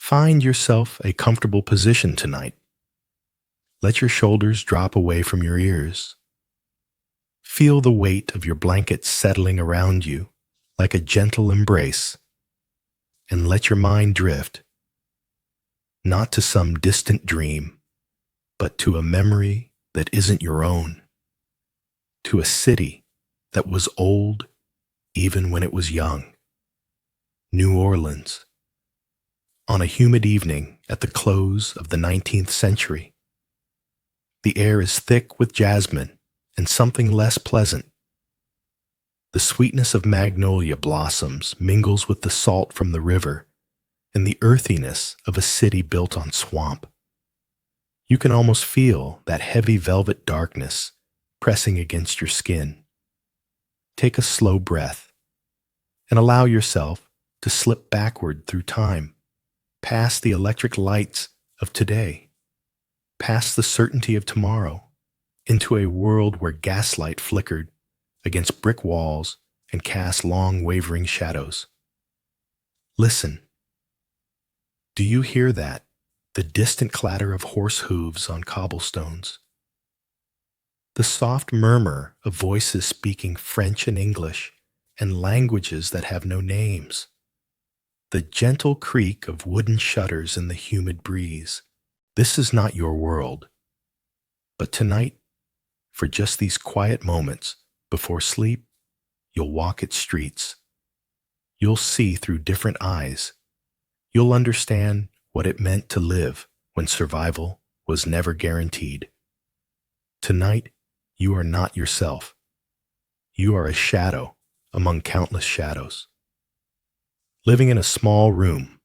Find yourself a comfortable position tonight. Let your shoulders drop away from your ears. Feel the weight of your blanket settling around you like a gentle embrace, and let your mind drift, not to some distant dream, but to a memory that isn't your own, to a city that was old even when it was young. New Orleans, on a humid evening at the close of the 19th century. The air is thick with jasmine and something less pleasant. The sweetness of magnolia blossoms mingles with the salt from the river and the earthiness of a city built on swamp. You can almost feel that heavy velvet darkness pressing against your skin. Take a slow breath and allow yourself to slip backward through time, past the electric lights of today, past the certainty of tomorrow, into a world where gaslight flickered against brick walls and cast long wavering shadows. Listen. Do you hear that? The distant clatter of horse hooves on cobblestones. The soft murmur of voices speaking French and English and languages that have no names. The gentle creak of wooden shutters in the humid breeze. This is not your world. But tonight, for just these quiet moments before sleep, you'll walk its streets. You'll see through different eyes. You'll understand what it meant to live when survival was never guaranteed. Tonight, you are not yourself. You are a shadow among countless shadows. Living in a small room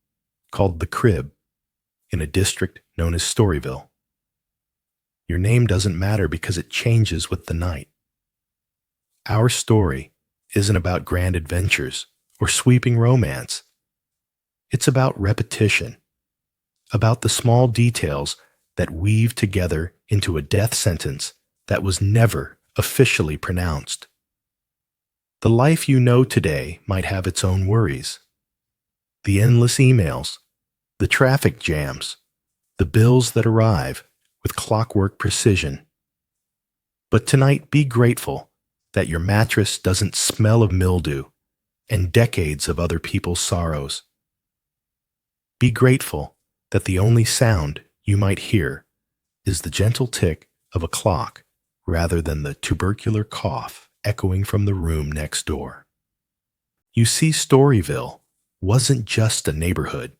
called the Crib in a district known as Storyville. Your name doesn't matter because it changes with the night. Our story isn't about grand adventures or sweeping romance. It's about repetition, about the small details that weave together into a death sentence that was never officially pronounced. The life you know today might have its own worries. The endless emails, the traffic jams, the bills that arrive with clockwork precision. But tonight, be grateful that your mattress doesn't smell of mildew and decades of other people's sorrows. Be grateful that the only sound you might hear is the gentle tick of a clock rather than the tubercular cough echoing from the room next door. You see, Storyville wasn't just a neighborhood.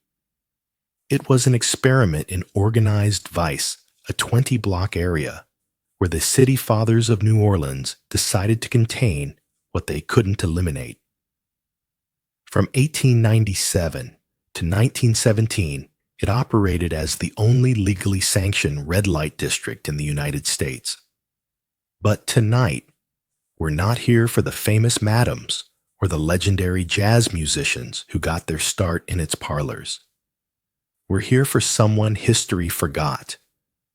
It was an experiment in organized vice, a 20-block area where the city fathers of New Orleans decided to contain what they couldn't eliminate. From 1897 to 1917, it operated as the only legally sanctioned red light district in the United States. But tonight, we're not here for the famous madams or the legendary jazz musicians who got their start in its parlors. We're here for someone history forgot,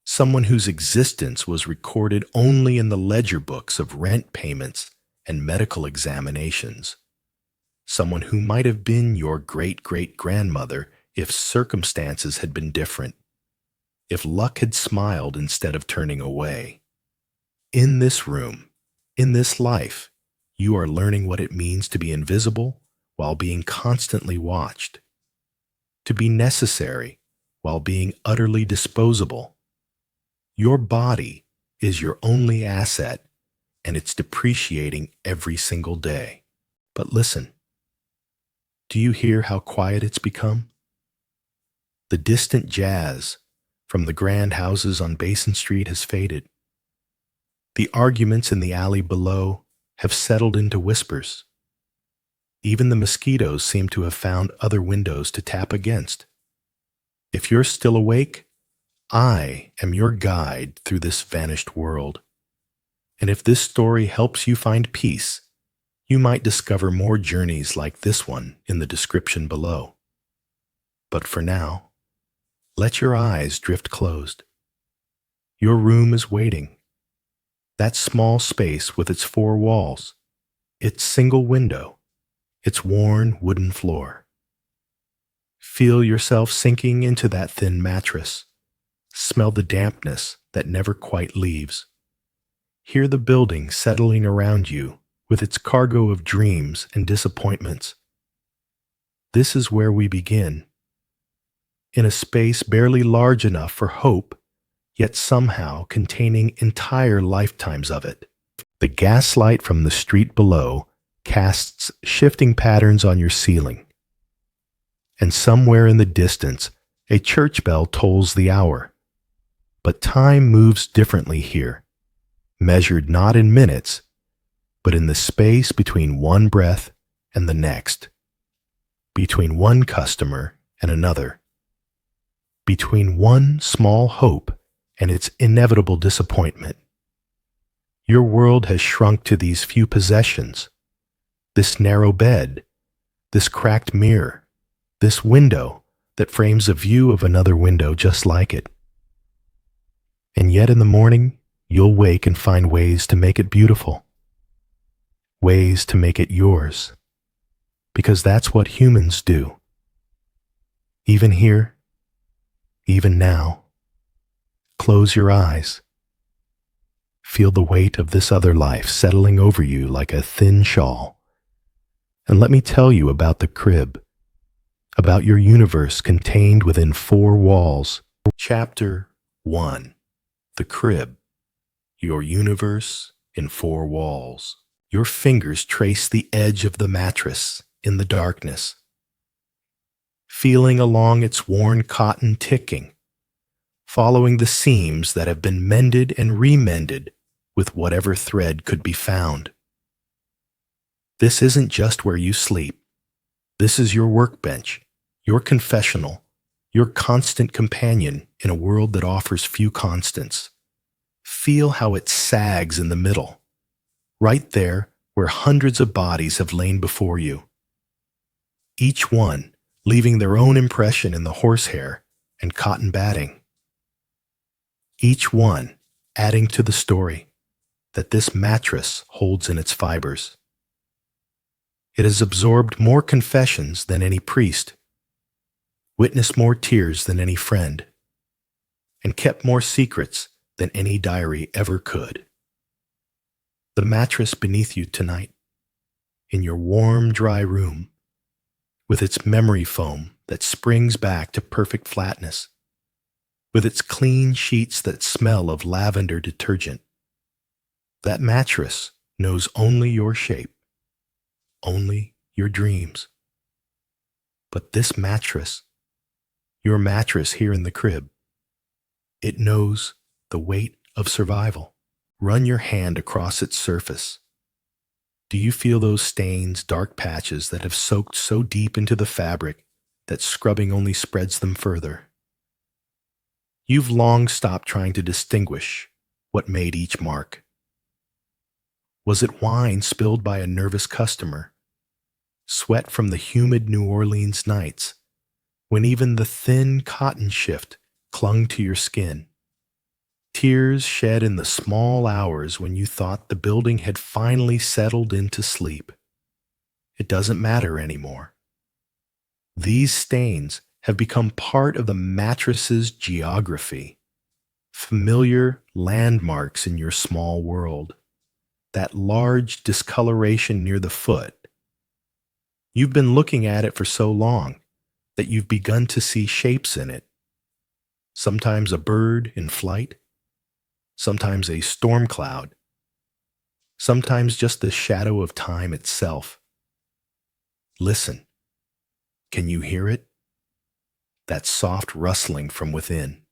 someone whose existence was recorded only in the ledger books of rent payments and medical examinations, someone who might have been your great-great-grandmother if circumstances had been different, if luck had smiled instead of turning away. In this room, in this life, you are learning what it means to be invisible while being constantly watched, to be necessary while being utterly disposable. Your body is your only asset, and it's depreciating every single day. But listen, do you hear how quiet it's become? The distant jazz from the grand houses on Basin Street has faded. The arguments in the alley below have settled into whispers. Even the mosquitoes seem to have found other windows to tap against. If you're still awake, I am your guide through this vanished world. And if this story helps you find peace, you might discover more journeys like this one in the description below. But for now, let your eyes drift closed. Your room is waiting. That small space with its four walls, its single window, its worn wooden floor. Feel yourself sinking into that thin mattress. Smell the dampness that never quite leaves. Hear the building settling around you with its cargo of dreams and disappointments. This is where we begin. In a space barely large enough for hope, yet somehow containing entire lifetimes of it. The gaslight from the street below casts shifting patterns on your ceiling. And somewhere in the distance, a church bell tolls the hour. But time moves differently here, measured not in minutes, but in the space between one breath and the next, between one customer and another, between one small hope and its inevitable disappointment. Your world has shrunk to these few possessions, this narrow bed, this cracked mirror, this window that frames a view of another window just like it. And yet in the morning, you'll wake and find ways to make it beautiful, ways to make it yours, because that's what humans do. Even here, even now, close your eyes. Feel the weight of this other life settling over you like a thin shawl. And let me tell you about the crib, about your universe contained within four walls. Chapter 1. The crib. Your universe in four walls. Your fingers trace the edge of the mattress in the darkness, feeling along its worn cotton ticking, following the seams that have been mended and remended with whatever thread could be found. This isn't just where you sleep. This is your workbench, your confessional, your constant companion in a world that offers few constants. Feel how it sags in the middle, right there where hundreds of bodies have lain before you, each one leaving their own impression in the horsehair and cotton batting. Each one adding to the story that this mattress holds in its fibers. It has absorbed more confessions than any priest, witnessed more tears than any friend, and kept more secrets than any diary ever could. The mattress beneath you tonight, in your warm, dry room, with its memory foam that springs back to perfect flatness, with its clean sheets that smell of lavender detergent. That mattress knows only your shape, only your dreams. But this mattress, your mattress here in the crib, it knows the weight of survival. Run your hand across its surface. Do you feel those stains, dark patches that have soaked so deep into the fabric that scrubbing only spreads them further? You've long stopped trying to distinguish what made each mark. Was it wine spilled by a nervous customer? Sweat from the humid New Orleans nights, when even the thin cotton shift clung to your skin? Tears shed in the small hours when you thought the building had finally settled into sleep. It doesn't matter anymore. These stains have become part of the mattress's geography, familiar landmarks in your small world. That large discoloration near the foot. You've been looking at it for so long that you've begun to see shapes in it. Sometimes a bird in flight, sometimes a storm cloud, sometimes just the shadow of time itself. Listen. Can you hear it? That soft rustling from within.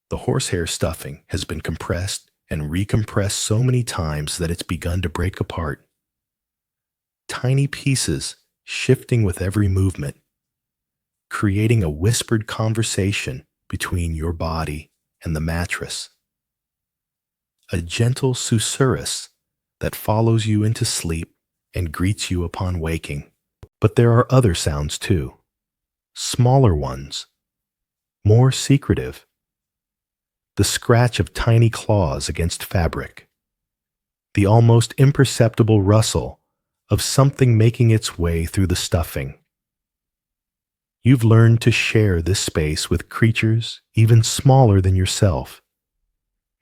The horsehair stuffing has been compressed and recompressed so many times that it's begun to break apart. Tiny pieces shifting with every movement, creating a whispered conversation between your body and the mattress. A gentle susurrus that follows you into sleep and greets you upon waking. But there are other sounds too, smaller ones, more secretive. The scratch of tiny claws against fabric, the almost imperceptible rustle of something making its way through the stuffing. You've learned to share this space with creatures even smaller than yourself.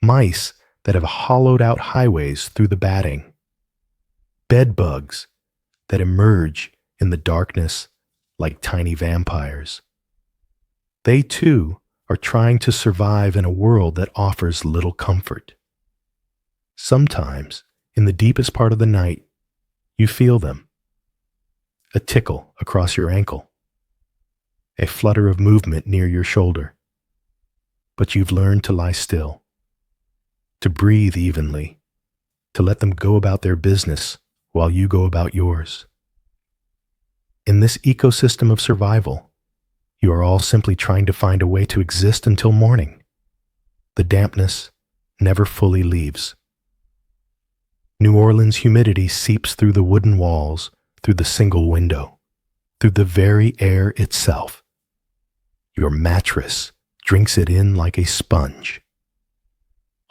Mice that have hollowed out highways through the batting. Bed bugs that emerge in the darkness like tiny vampires. They too are trying to survive in a world that offers little comfort. Sometimes, in the deepest part of the night, you feel them. A tickle across your ankle. A flutter of movement near your shoulder. But you've learned to lie still, to breathe evenly, to let them go about their business while you go about yours. In this ecosystem of survival, you are all simply trying to find a way to exist until morning. The dampness never fully leaves. New Orleans humidity seeps through the wooden walls, through the single window, through the very air itself. Your mattress drinks it in like a sponge,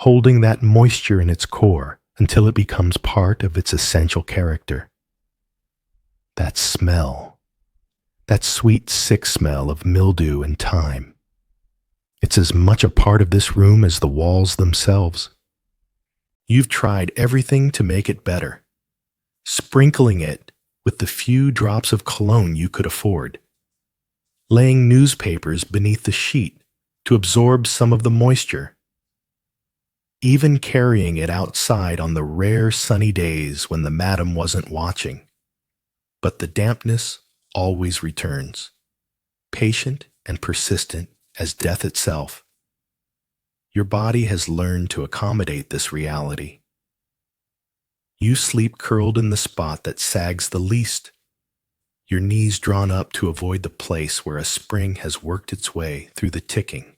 holding that moisture in its core until it becomes part of its essential character. That smell, that sweet, sick smell of mildew and thyme. It's as much a part of this room as the walls themselves. You've tried everything to make it better, sprinkling it with the few drops of cologne you could afford, laying newspapers beneath the sheet to absorb some of the moisture, even carrying it outside on the rare sunny days when the madam wasn't watching. But the dampness always returns, patient and persistent as death itself. Your body has learned to accommodate this reality. You sleep curled in the spot that sags the least, your knees drawn up to avoid the place where a spring has worked its way through the ticking.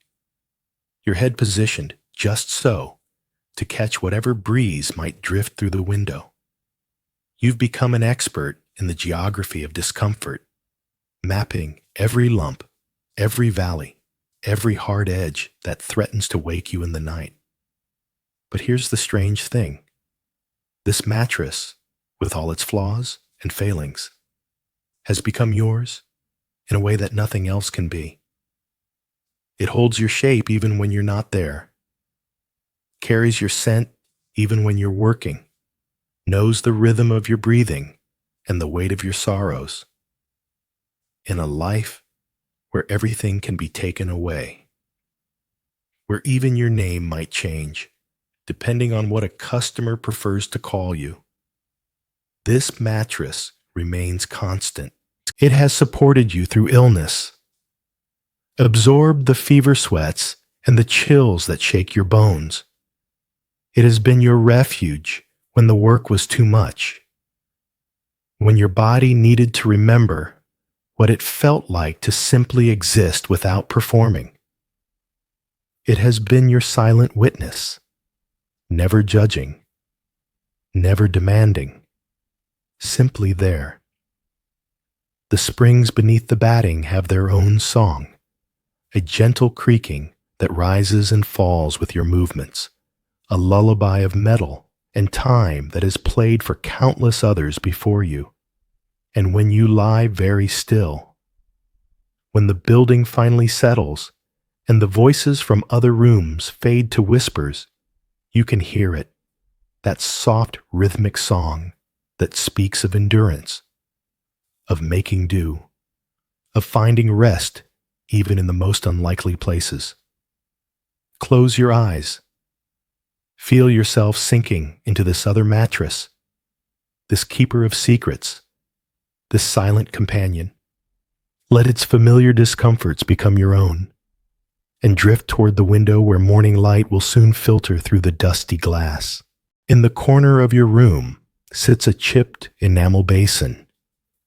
Your head positioned just so to catch whatever breeze might drift through the window. You've become an expert in the geography of discomfort, mapping every lump, every valley, every hard edge that threatens to wake you in the night. But here's the strange thing. This mattress, with all its flaws and failings, has become yours in a way that nothing else can be. It holds your shape even when you're not there, carries your scent even when you're working, knows the rhythm of your breathing and the weight of your sorrows. In a life where everything can be taken away, where even your name might change, depending on what a customer prefers to call you, this mattress remains constant. It has supported you through illness, absorbed the fever sweats and the chills that shake your bones. It has been your refuge when the work was too much, when your body needed to remember what it felt like to simply exist without performing. It has been your silent witness, never judging, never demanding, simply there. The springs beneath the batting have their own song, a gentle creaking that rises and falls with your movements, a lullaby of metal and time that has played for countless others before you. And when you lie very still, when the building finally settles and the voices from other rooms fade to whispers, you can hear it, that soft rhythmic song that speaks of endurance, of making do, of finding rest even in the most unlikely places. Close your eyes. Feel yourself sinking into this other mattress, this keeper of secrets, this silent companion. Let its familiar discomforts become your own, and drift toward the window where morning light will soon filter through the dusty glass. In the corner of your room sits a chipped enamel basin,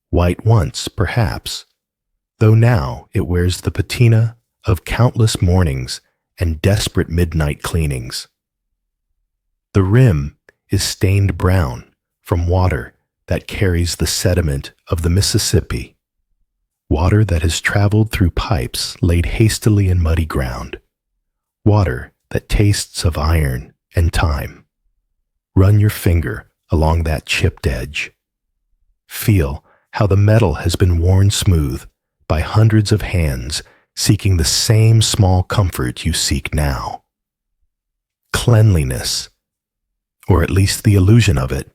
white once, perhaps, though now it wears the patina of countless mornings and desperate midnight cleanings. The rim is stained brown from water that carries the sediment of the Mississippi, water that has traveled through pipes laid hastily in muddy ground, water that tastes of iron and time. Run your finger along that chipped edge. Feel how the metal has been worn smooth by hundreds of hands seeking the same small comfort you seek now. Cleanliness, or at least the illusion of it.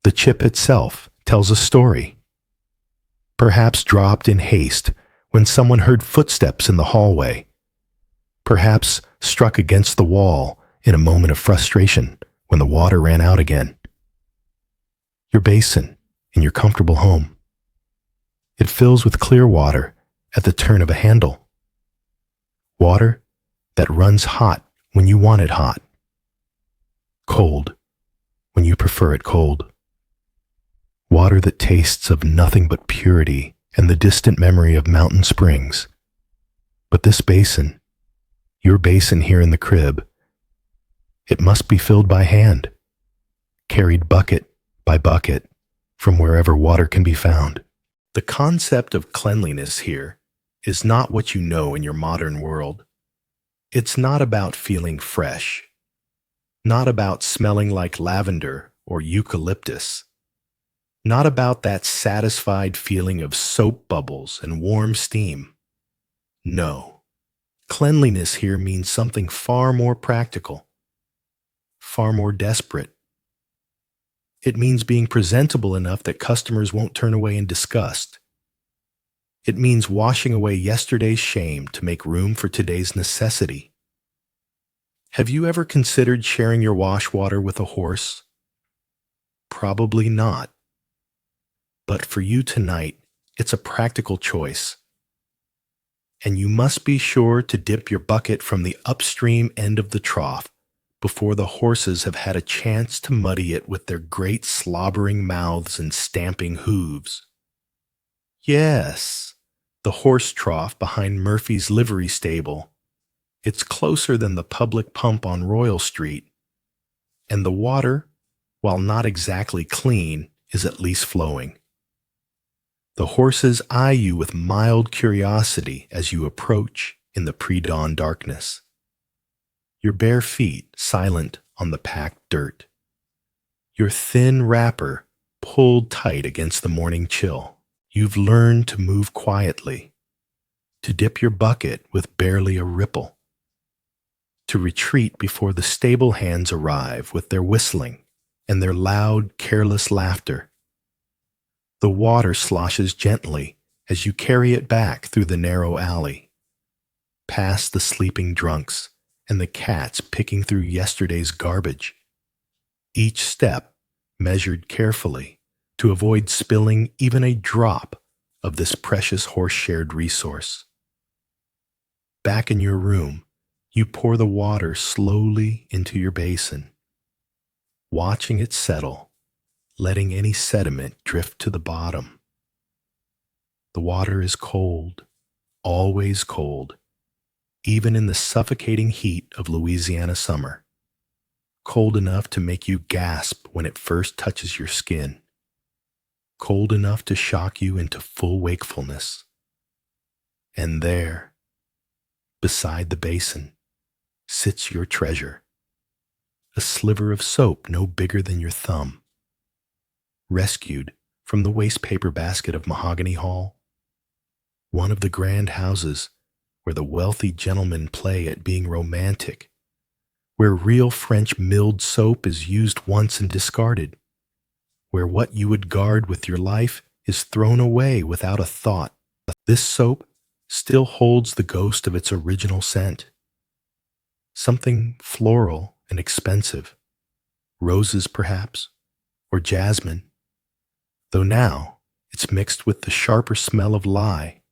The chip itself tells a story, perhaps dropped in haste when someone heard footsteps in the hallway, perhaps struck against the wall in a moment of frustration when the water ran out again. Your basin in your comfortable home. It fills with clear water at the turn of a handle. Water that runs hot when you want it hot. Cold when you prefer it cold. Water that tastes of nothing but purity and the distant memory of mountain springs. But this basin, your basin here in the crib, it must be filled by hand, carried bucket by bucket from wherever water can be found. The concept of cleanliness here is not what you know in your modern world. It's not about feeling fresh, not about smelling like lavender or eucalyptus, not about that satisfied feeling of soap bubbles and warm steam. No, cleanliness here means something far more practical, far more desperate. It means being presentable enough that customers won't turn away in disgust. It means washing away yesterday's shame to make room for today's necessity. Have you ever considered sharing your wash water with a horse? Probably not. But for you tonight, it's a practical choice. And you must be sure to dip your bucket from the upstream end of the trough before the horses have had a chance to muddy it with their great slobbering mouths and stamping hooves. Yes, the horse trough behind Murphy's livery stable. It's closer than the public pump on Royal Street. And the water, while not exactly clean, is at least flowing. The horses eye you with mild curiosity as you approach in the pre-dawn darkness. Your bare feet silent on the packed dirt. Your thin wrapper pulled tight against the morning chill. You've learned to move quietly, to dip your bucket with barely a ripple, to retreat before the stable hands arrive with their whistling and their loud, careless laughter. The water sloshes gently as you carry it back through the narrow alley, past the sleeping drunks and the cats picking through yesterday's garbage. Each step measured carefully to avoid spilling even a drop of this precious horse-shared resource. Back in your room, you pour the water slowly into your basin, watching it settle, letting any sediment drift to the bottom. The water is cold, always cold, even in the suffocating heat of Louisiana summer. Cold enough to make you gasp when it first touches your skin. Cold enough to shock you into full wakefulness. And there, beside the basin, sits your treasure. A sliver of soap no bigger than your thumb. Rescued from the waste paper basket of Mahogany Hall. One of the grand houses where the wealthy gentlemen play at being romantic, where real French milled soap is used once and discarded, where what you would guard with your life is thrown away without a thought. This soap still holds the ghost of its original scent. Something floral and expensive, roses perhaps, or jasmine, though now it's mixed with the sharper smell of lye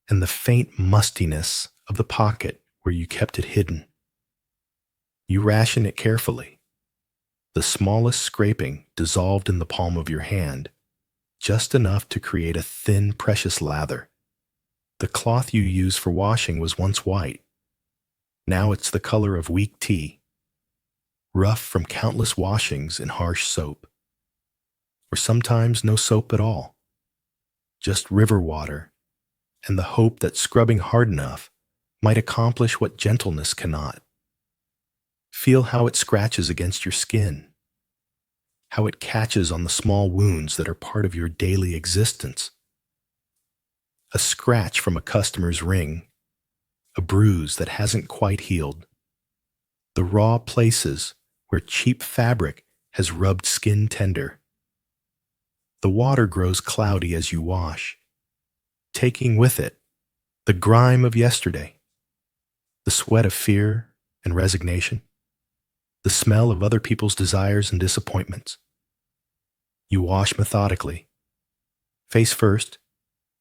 and the faint mustiness of the pocket where you kept it hidden. You ration it carefully, the smallest scraping dissolved in the palm of your hand, just enough to create a thin, precious lather. The cloth you use for washing was once white. Now it's the color of weak tea, rough from countless washings in harsh soap. Or sometimes no soap at all, just river water, and the hope that scrubbing hard enough might accomplish what gentleness cannot. Feel how it scratches against your skin, how it catches on the small wounds that are part of your daily existence. a scratch from a customer's ring, a bruise that hasn't quite healed, the raw places where cheap fabric has rubbed skin tender. The water grows cloudy as you wash, taking with it the grime of yesterday, the sweat of fear and resignation, the smell of other people's desires and disappointments. You wash methodically, face first,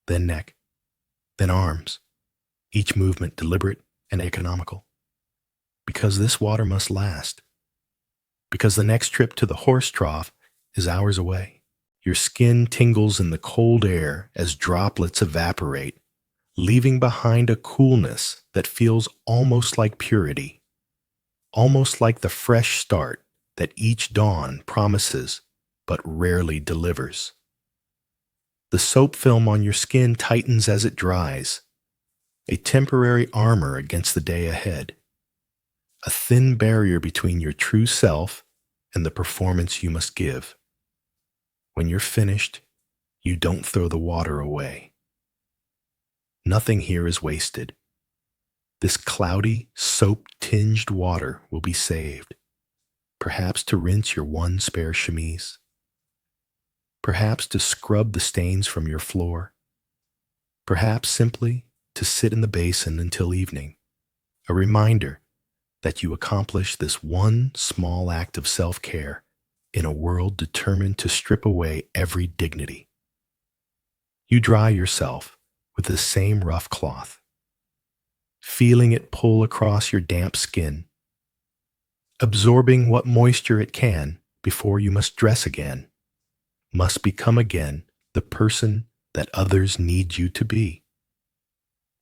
then neck, then arms, each movement deliberate and economical. Because this water must last. Because the next trip to the horse trough is hours away. Your skin tingles in the cold air as droplets evaporate, leaving behind a coolness that feels almost like purity, almost like the fresh start that each dawn promises but rarely delivers. The soap film on your skin tightens as it dries, a temporary armor against the day ahead, a thin barrier between your true self and the performance you must give. When you're finished, you don't throw the water away. Nothing here is wasted. This cloudy, soap-tinged water will be saved, perhaps to rinse your one spare chemise, perhaps to scrub the stains from your floor, perhaps simply to sit in the basin until evening, a reminder that you accomplished this one small act of self-care in a world determined to strip away every dignity. You dry yourself with the same rough cloth, feeling it pull across your damp skin, absorbing what moisture it can before you must dress again, must become again the person that others need you to be.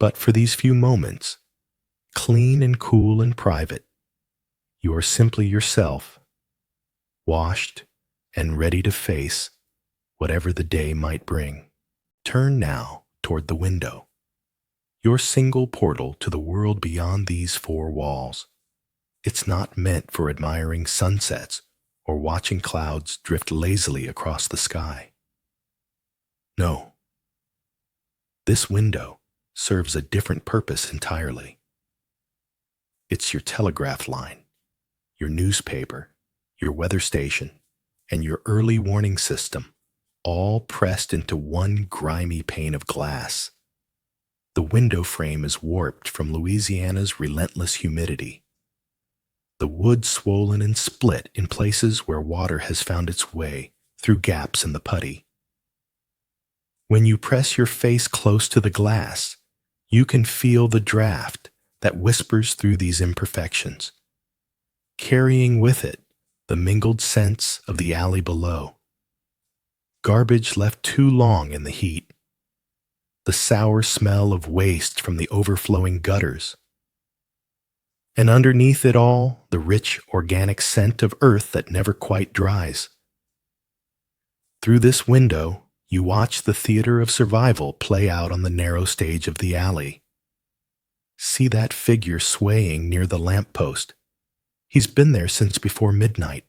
But for these few moments, clean and cool and private, you are simply yourself, washed and ready to face whatever the day might bring. Turn now toward the window, your single portal to the world beyond these four walls. It's not meant for admiring sunsets or watching clouds drift lazily across the sky. No, this window serves a different purpose entirely. It's your telegraph line, your newspaper, your weather station, and your early warning system, all pressed into one grimy pane of glass. The window frame is warped from Louisiana's relentless humidity. The wood swollen and split in places where water has found its way through gaps in the putty. When you press your face close to the glass, you can feel the draft that whispers through these imperfections, carrying with it the mingled scents of the alley below. Garbage left too long in the heat, the sour smell of waste from the overflowing gutters, and underneath it all, the rich organic scent of earth that never quite dries. Through this window, you watch the theater of survival play out on the narrow stage of the alley. See that figure swaying near the lamppost. He's been there since before midnight.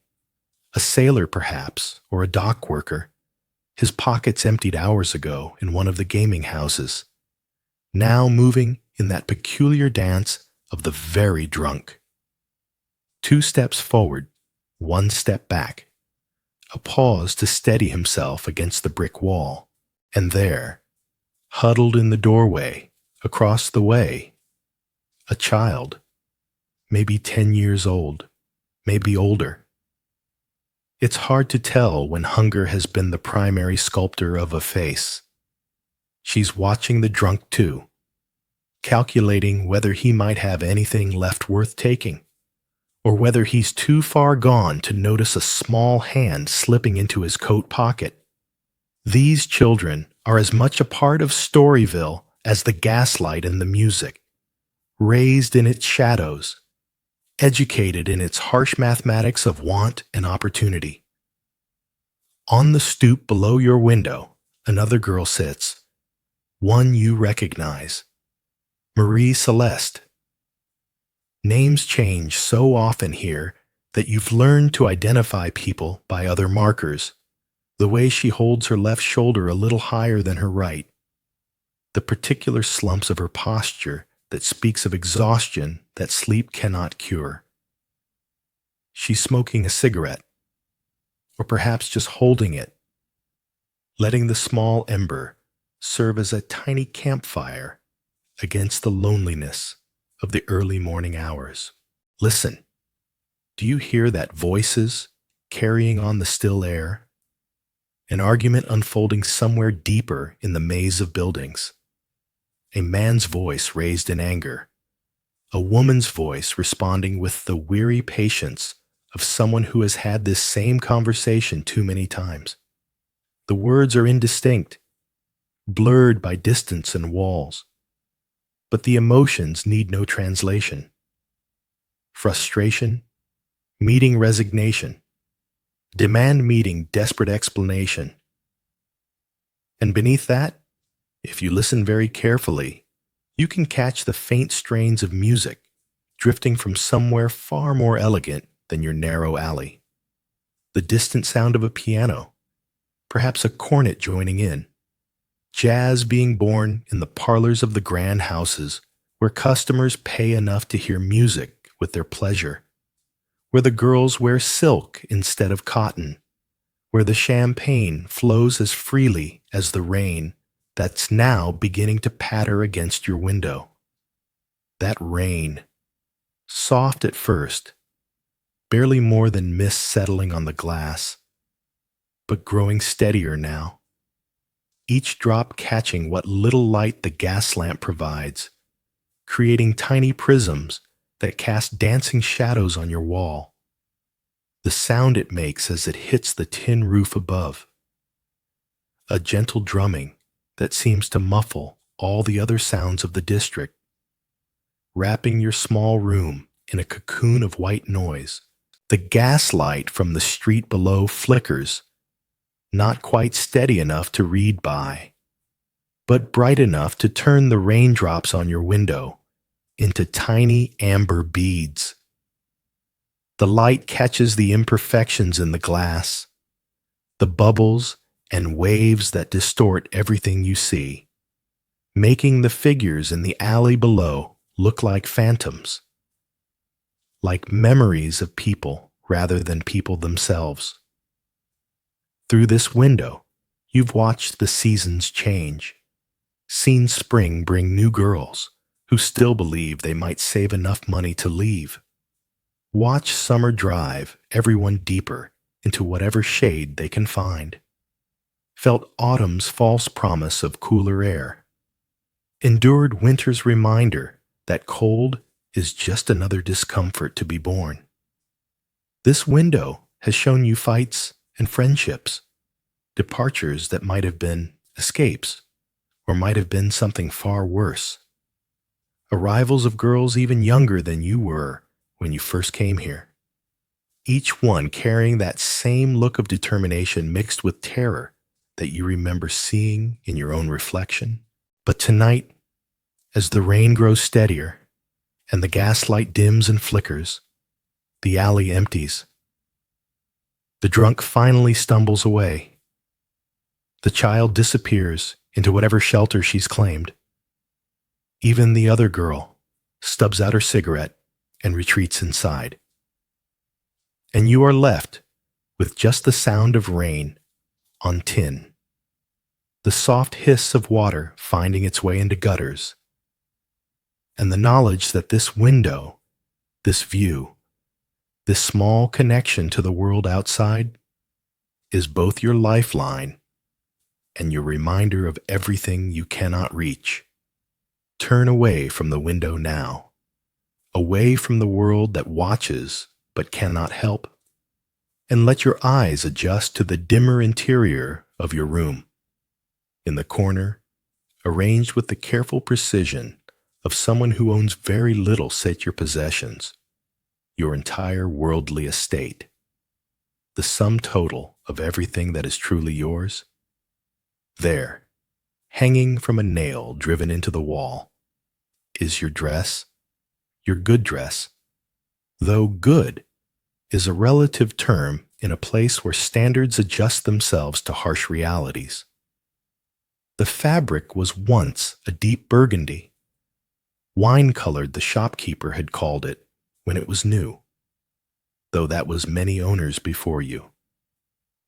A sailor, perhaps, or a dock worker. His pockets emptied hours ago in one of the gaming houses. Now moving in that peculiar dance of the very drunk. 2 steps forward, 1 step back. A pause to steady himself against the brick wall. And there, huddled in the doorway, across the way, a child, maybe 10 years old, maybe older. It's hard to tell when hunger has been the primary sculptor of a face. She's watching the drunk too, calculating whether he might have anything left worth taking, or whether he's too far gone to notice a small hand slipping into his coat pocket. These children are as much a part of Storyville as the gaslight and the music, raised in its shadows, educated in its harsh mathematics of want and opportunity. On the stoop below your window, another girl sits, one you recognize, Marie Celeste. Names change so often here that you've learned to identify people by other markers, the way she holds her left shoulder a little higher than her right, the particular slumps of her posture that speaks of exhaustion that sleep cannot cure. She's smoking a cigarette, or perhaps just holding it, letting the small ember serve as a tiny campfire against the loneliness of the early morning hours. Listen, do you hear that voices carrying on the still air? An argument unfolding somewhere deeper in the maze of buildings. A man's voice raised in anger. A woman's voice responding with the weary patience of someone who has had this same conversation too many times. The words are indistinct, blurred by distance and walls, but the emotions need no translation. Frustration, meeting resignation, demand meeting desperate explanation. And beneath that, if you listen very carefully, you can catch the faint strains of music drifting from somewhere far more elegant than your narrow alley. The distant sound of a piano, perhaps a cornet joining in. Jazz being born in the parlors of the grand houses where customers pay enough to hear music with their pleasure, where the girls wear silk instead of cotton, where the champagne flows as freely as the rain that's now beginning to patter against your window. That rain, soft at first, barely more than mist settling on the glass, but growing steadier now, each drop catching what little light the gas lamp provides, creating tiny prisms that cast dancing shadows on your wall. The sound it makes as it hits the tin roof above. A gentle drumming that seems to muffle all the other sounds of the district, wrapping your small room in a cocoon of white noise. The gaslight from the street below flickers, not quite steady enough to read by, but bright enough to turn the raindrops on your window into tiny amber beads. The light catches the imperfections in the glass, the bubbles and waves that distort everything you see, making the figures in the alley below look like phantoms, like memories of people rather than people themselves. Through this window, you've watched the seasons change, seen spring bring new girls who still believe they might save enough money to leave. Watch summer drive everyone deeper into whatever shade they can find. Felt autumn's false promise of cooler air. Endured winter's reminder that cold is just another discomfort to be borne. This window has shown you fights and friendships, departures that might have been escapes, or might have been something far worse. Arrivals of girls even younger than you were when you first came here. Each one carrying that same look of determination mixed with terror that you remember seeing in your own reflection. But tonight, as the rain grows steadier and the gaslight dims and flickers, the alley empties. The drunk finally stumbles away. The child disappears into whatever shelter she's claimed. Even the other girl stubs out her cigarette and retreats inside. And you are left with just the sound of rain on tin, the soft hiss of water finding its way into gutters, and the knowledge that this window, this view, this small connection to the world outside is both your lifeline and your reminder of everything you cannot reach. Turn away from the window now, away from the world that watches but cannot help, and let your eyes adjust to the dimmer interior of your room. In the corner, arranged with the careful precision of someone who owns very little save your possessions, your entire worldly estate, the sum total of everything that is truly yours. There, hanging from a nail driven into the wall, is your dress, your good dress, though good is a relative term in a place where standards adjust themselves to harsh realities. The fabric was once a deep burgundy. Wine-colored, the shopkeeper had called it when it was new, though that was many owners before you.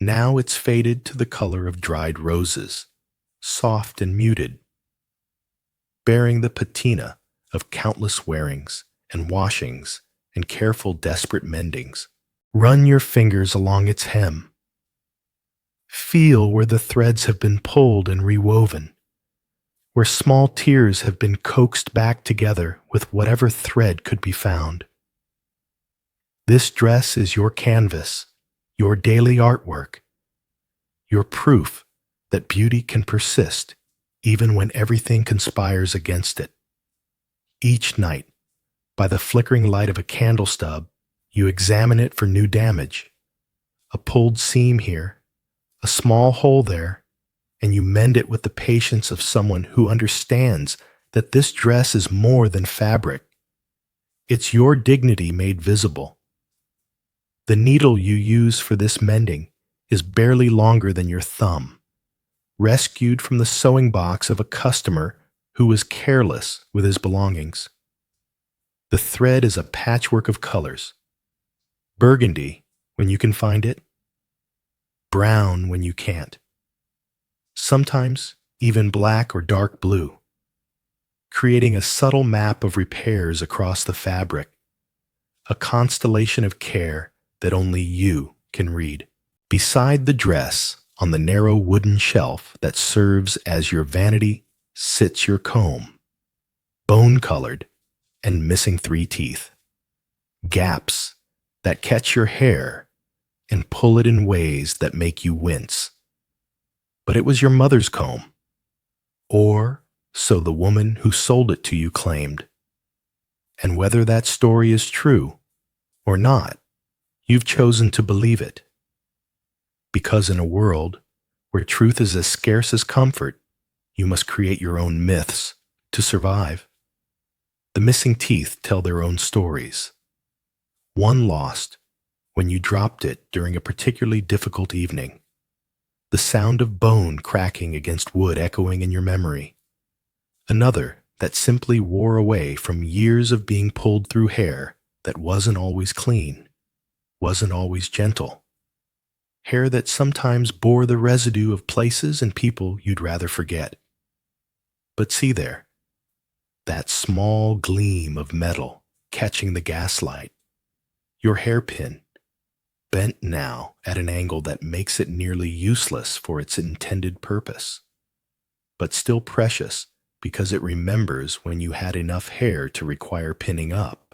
Now it's faded to the color of dried roses, soft and muted, bearing the patina of countless wearings and washings and careful, desperate mendings. Run your fingers along its hem. Feel where the threads have been pulled and rewoven, where small tears have been coaxed back together with whatever thread could be found. This dress is your canvas, your daily artwork, your proof that beauty can persist even when everything conspires against it. Each night, by the flickering light of a candle stub, you examine it for new damage, a pulled seam here, a small hole there, and you mend it with the patience of someone who understands that this dress is more than fabric. It's your dignity made visible. The needle you use for this mending is barely longer than your thumb, rescued from the sewing box of a customer who was careless with his belongings. The thread is a patchwork of colors. Burgundy when you can find it, brown when you can't. Sometimes even black or dark blue, creating a subtle map of repairs across the fabric, a constellation of care that only you can read. Beside the dress, on the narrow wooden shelf that serves as your vanity, sits your comb, bone-colored and missing 3 teeth, gaps that catch your hair and pull it in ways that make you wince. But it was your mother's comb, or so the woman who sold it to you claimed. And whether that story is true or not, you've chosen to believe it. Because in a world where truth is as scarce as comfort, you must create your own myths to survive. The missing teeth tell their own stories. One lost when you dropped it during a particularly difficult evening, the sound of bone cracking against wood echoing in your memory. Another that simply wore away from years of being pulled through hair that wasn't always clean, wasn't always gentle. Hair that sometimes bore the residue of places and people you'd rather forget. But see there, that small gleam of metal catching the gaslight, your hairpin, bent now at an angle that makes it nearly useless for its intended purpose, but still precious because it remembers when you had enough hair to require pinning up,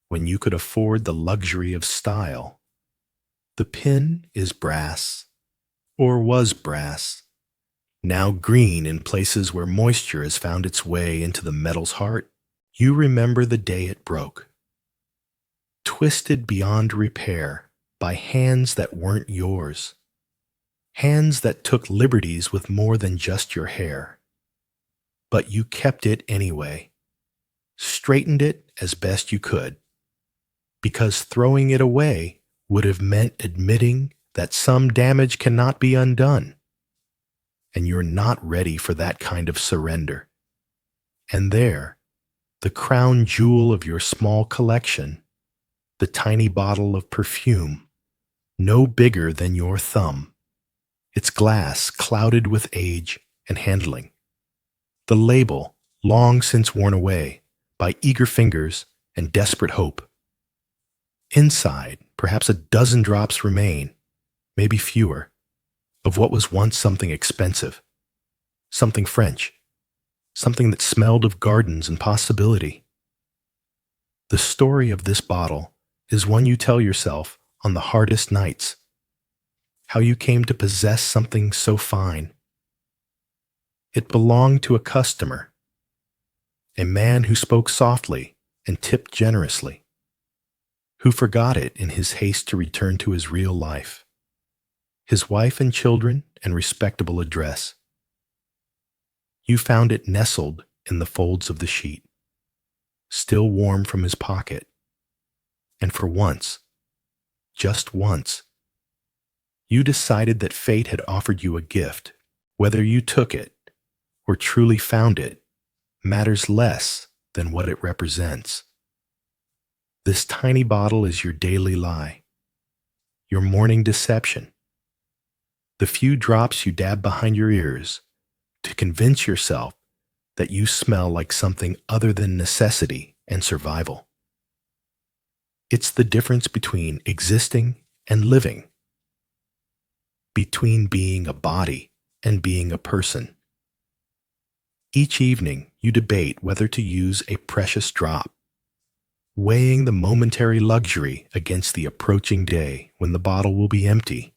when you could afford the luxury of style. The pin is brass, or was brass, now green in places where moisture has found its way into the metal's heart. You remember the day it broke, twisted beyond repair by hands that weren't yours, hands that took liberties with more than just your hair. But you kept it anyway, straightened it as best you could, because throwing it away would have meant admitting that some damage cannot be undone, and you're not ready for that kind of surrender. And there, the crown jewel of your small collection, the tiny bottle of perfume, no bigger than your thumb, its glass clouded with age and handling, the label long since worn away by eager fingers and desperate hope. Inside, perhaps a dozen drops remain, maybe fewer, of what was once something expensive, something French, something that smelled of gardens and possibility. The story of this bottle is one you tell yourself on the hardest nights, how you came to possess something so fine. It belonged to a customer, a man who spoke softly and tipped generously, who forgot it in his haste to return to his real life, his wife and children and respectable address. You found it nestled in the folds of the sheet, still warm from his pocket, and for once, just once, you decided that fate had offered you a gift, whether you took it or truly found it matters less than what it represents. This tiny bottle is your daily lie, your morning deception, the few drops you dab behind your ears to convince yourself that you smell like something other than necessity and survival. It's the difference between existing and living, between being a body and being a person. Each evening, you debate whether to use a precious drop, weighing the momentary luxury against the approaching day when the bottle will be empty,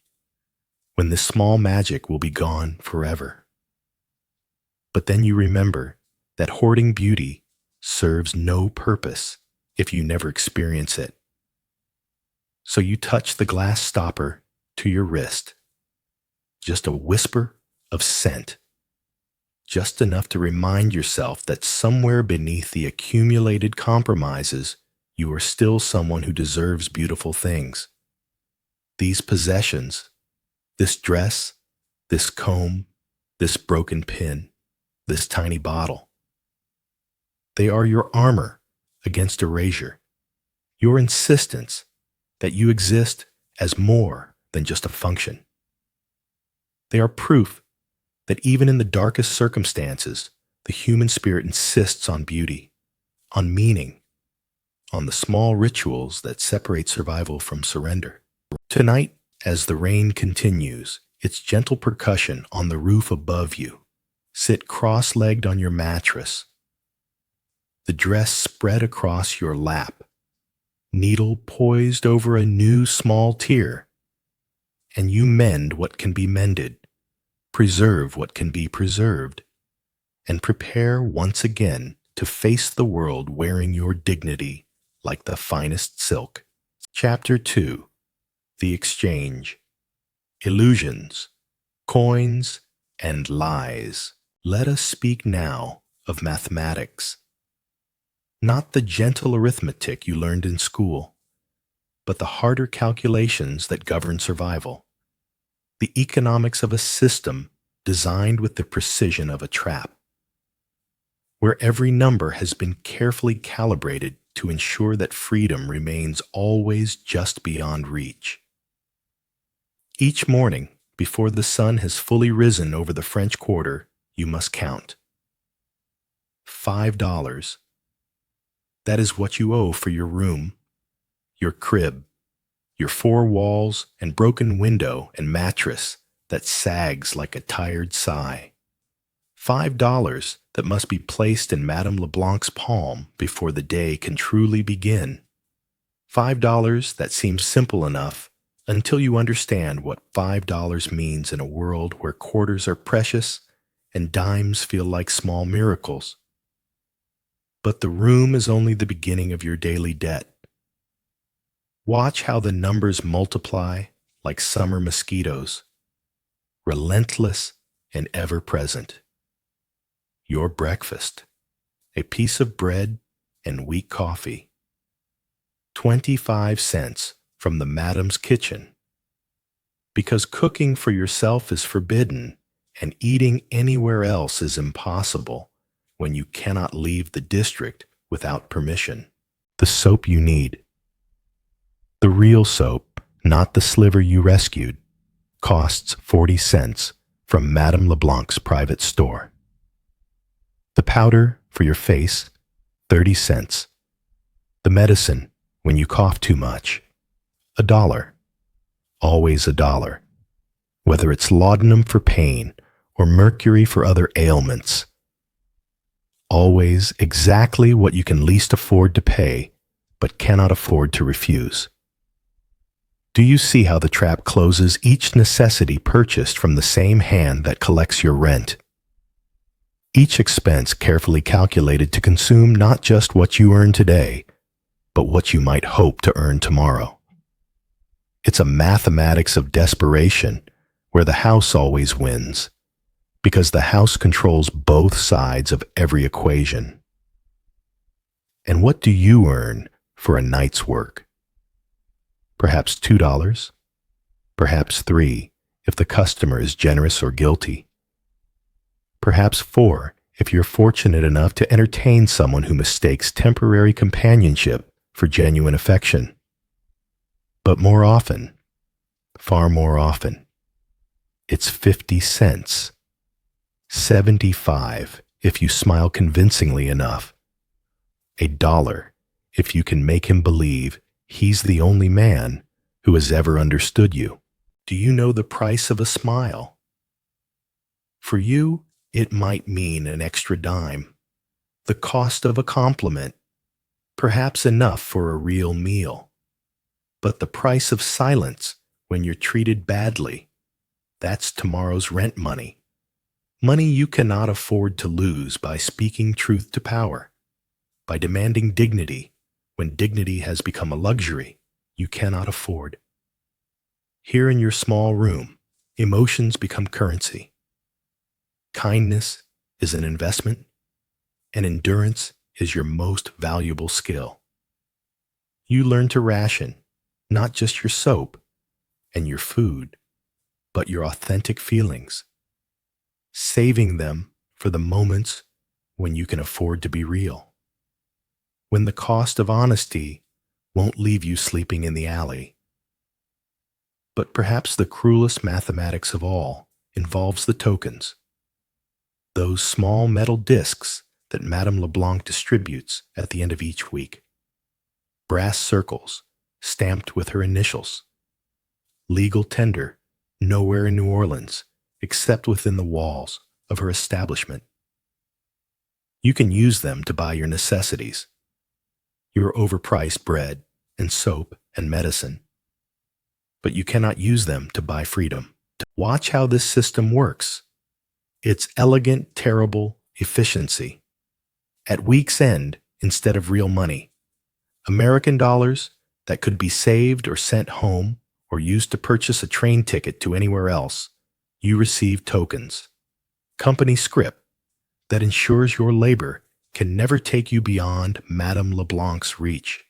when this small magic will be gone forever. But then you remember that hoarding beauty serves no purpose if you never experience it. So you touch the glass stopper to your wrist, just a whisper of scent, just enough to remind yourself that somewhere beneath the accumulated compromises, you are still someone who deserves beautiful things. These possessions, this dress, this comb, this broken pin, this tiny bottle, they are your armor against erasure, your insistence that you exist as more than just a function. They are proof that even in the darkest circumstances, the human spirit insists on beauty, on meaning, on the small rituals that separate survival from surrender. Tonight, as the rain continues, its gentle percussion on the roof above you, sit cross-legged on your mattress, the dress spread across your lap, needle poised over a new small tear, and you mend what can be mended, preserve what can be preserved, and prepare once again to face the world wearing your dignity like the finest silk. Chapter 2. The Exchange. Illusions, Coins, and Lies. Let us speak now of mathematics. Not the gentle arithmetic you learned in school, but the harder calculations that govern survival. The economics of a system designed with the precision of a trap, where every number has been carefully calibrated to ensure that freedom remains always just beyond reach. Each morning, before the sun has fully risen over the French Quarter, you must count. $5. That is what you owe for your room, your crib, your four walls and broken window and mattress that sags like a tired sigh. $5 that must be placed in Madame LeBlanc's palm before the day can truly begin. $5 that seems simple enough until you understand what $5 means in a world where quarters are precious and dimes feel like small miracles. But the room is only the beginning of your daily debt. Watch how the numbers multiply like summer mosquitoes, relentless and ever-present. Your breakfast, a piece of bread and weak coffee. 25 cents from the madam's kitchen. Because cooking for yourself is forbidden and eating anywhere else is impossible when you cannot leave the district without permission. The soap you need. The real soap, not the sliver you rescued, costs 40 cents from Madame LeBlanc's private store. The powder for your face, 30 cents. The medicine when you cough too much, $1. Always $1. Whether it's laudanum for pain or mercury for other ailments. Always exactly what you can least afford to pay, but cannot afford to refuse. Do you see how the trap closes each necessity purchased from the same hand that collects your rent? Each expense carefully calculated to consume not just what you earn today, but what you might hope to earn tomorrow. It's a mathematics of desperation where the house always wins, because the house controls both sides of every equation. And what do you earn for a night's work? Perhaps $2, perhaps $3 if the customer is generous or guilty. Perhaps 4 if you're fortunate enough to entertain someone who mistakes temporary companionship for genuine affection. But more often, far more often, it's 50 cents. 75 if you smile convincingly enough. $1 if you can make him believe he's the only man who has ever understood you. Do you know the price of a smile? For you, it might mean an extra dime, the cost of a compliment, perhaps enough for a real meal. But the price of silence when you're treated badly, that's tomorrow's rent money. Money you cannot afford to lose by speaking truth to power, by demanding dignity when dignity has become a luxury you cannot afford. Here in your small room, emotions become currency. Kindness is an investment, and endurance is your most valuable skill. You learn to ration not just your soap and your food, but your authentic feelings, saving them for the moments when you can afford to be real. When the cost of honesty won't leave you sleeping in the alley. But perhaps the cruelest mathematics of all involves the tokens. Those small metal discs that Madame LeBlanc distributes at the end of each week. Brass circles stamped with her initials. Legal tender nowhere in New Orleans except within the walls of her establishment. You can use them to buy your necessities, your overpriced bread and soap and medicine. But you cannot use them to buy freedom. Watch how this system works. It's elegant, terrible efficiency. At week's end, instead of real money, American dollars that could be saved or sent home or used to purchase a train ticket to anywhere else, you receive tokens. Company scrip that ensures your labor can never take you beyond Madame LeBlanc's reach.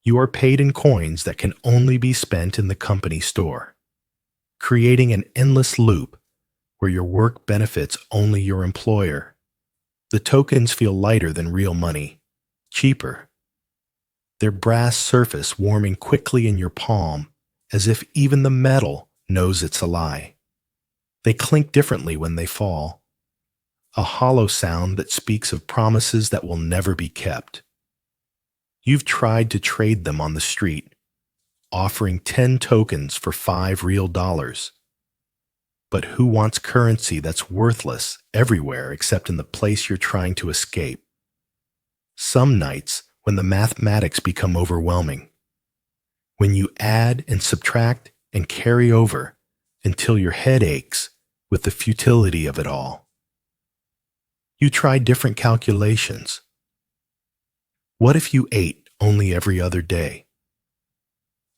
You are paid in coins that can only be spent in the company store, creating an endless loop where your work benefits only your employer. The tokens feel lighter than real money, cheaper. Their brass surface warming quickly in your palm as if even the metal knows it's a lie. They clink differently when they fall, a hollow sound that speaks of promises that will never be kept. You've tried to trade them on the street, offering 10 tokens for 5 real dollars. But who wants currency that's worthless everywhere except in the place you're trying to escape? Some nights when the mathematics become overwhelming, when you add and subtract and carry over until your head aches with the futility of it all. You try different calculations. What if you ate only every other day?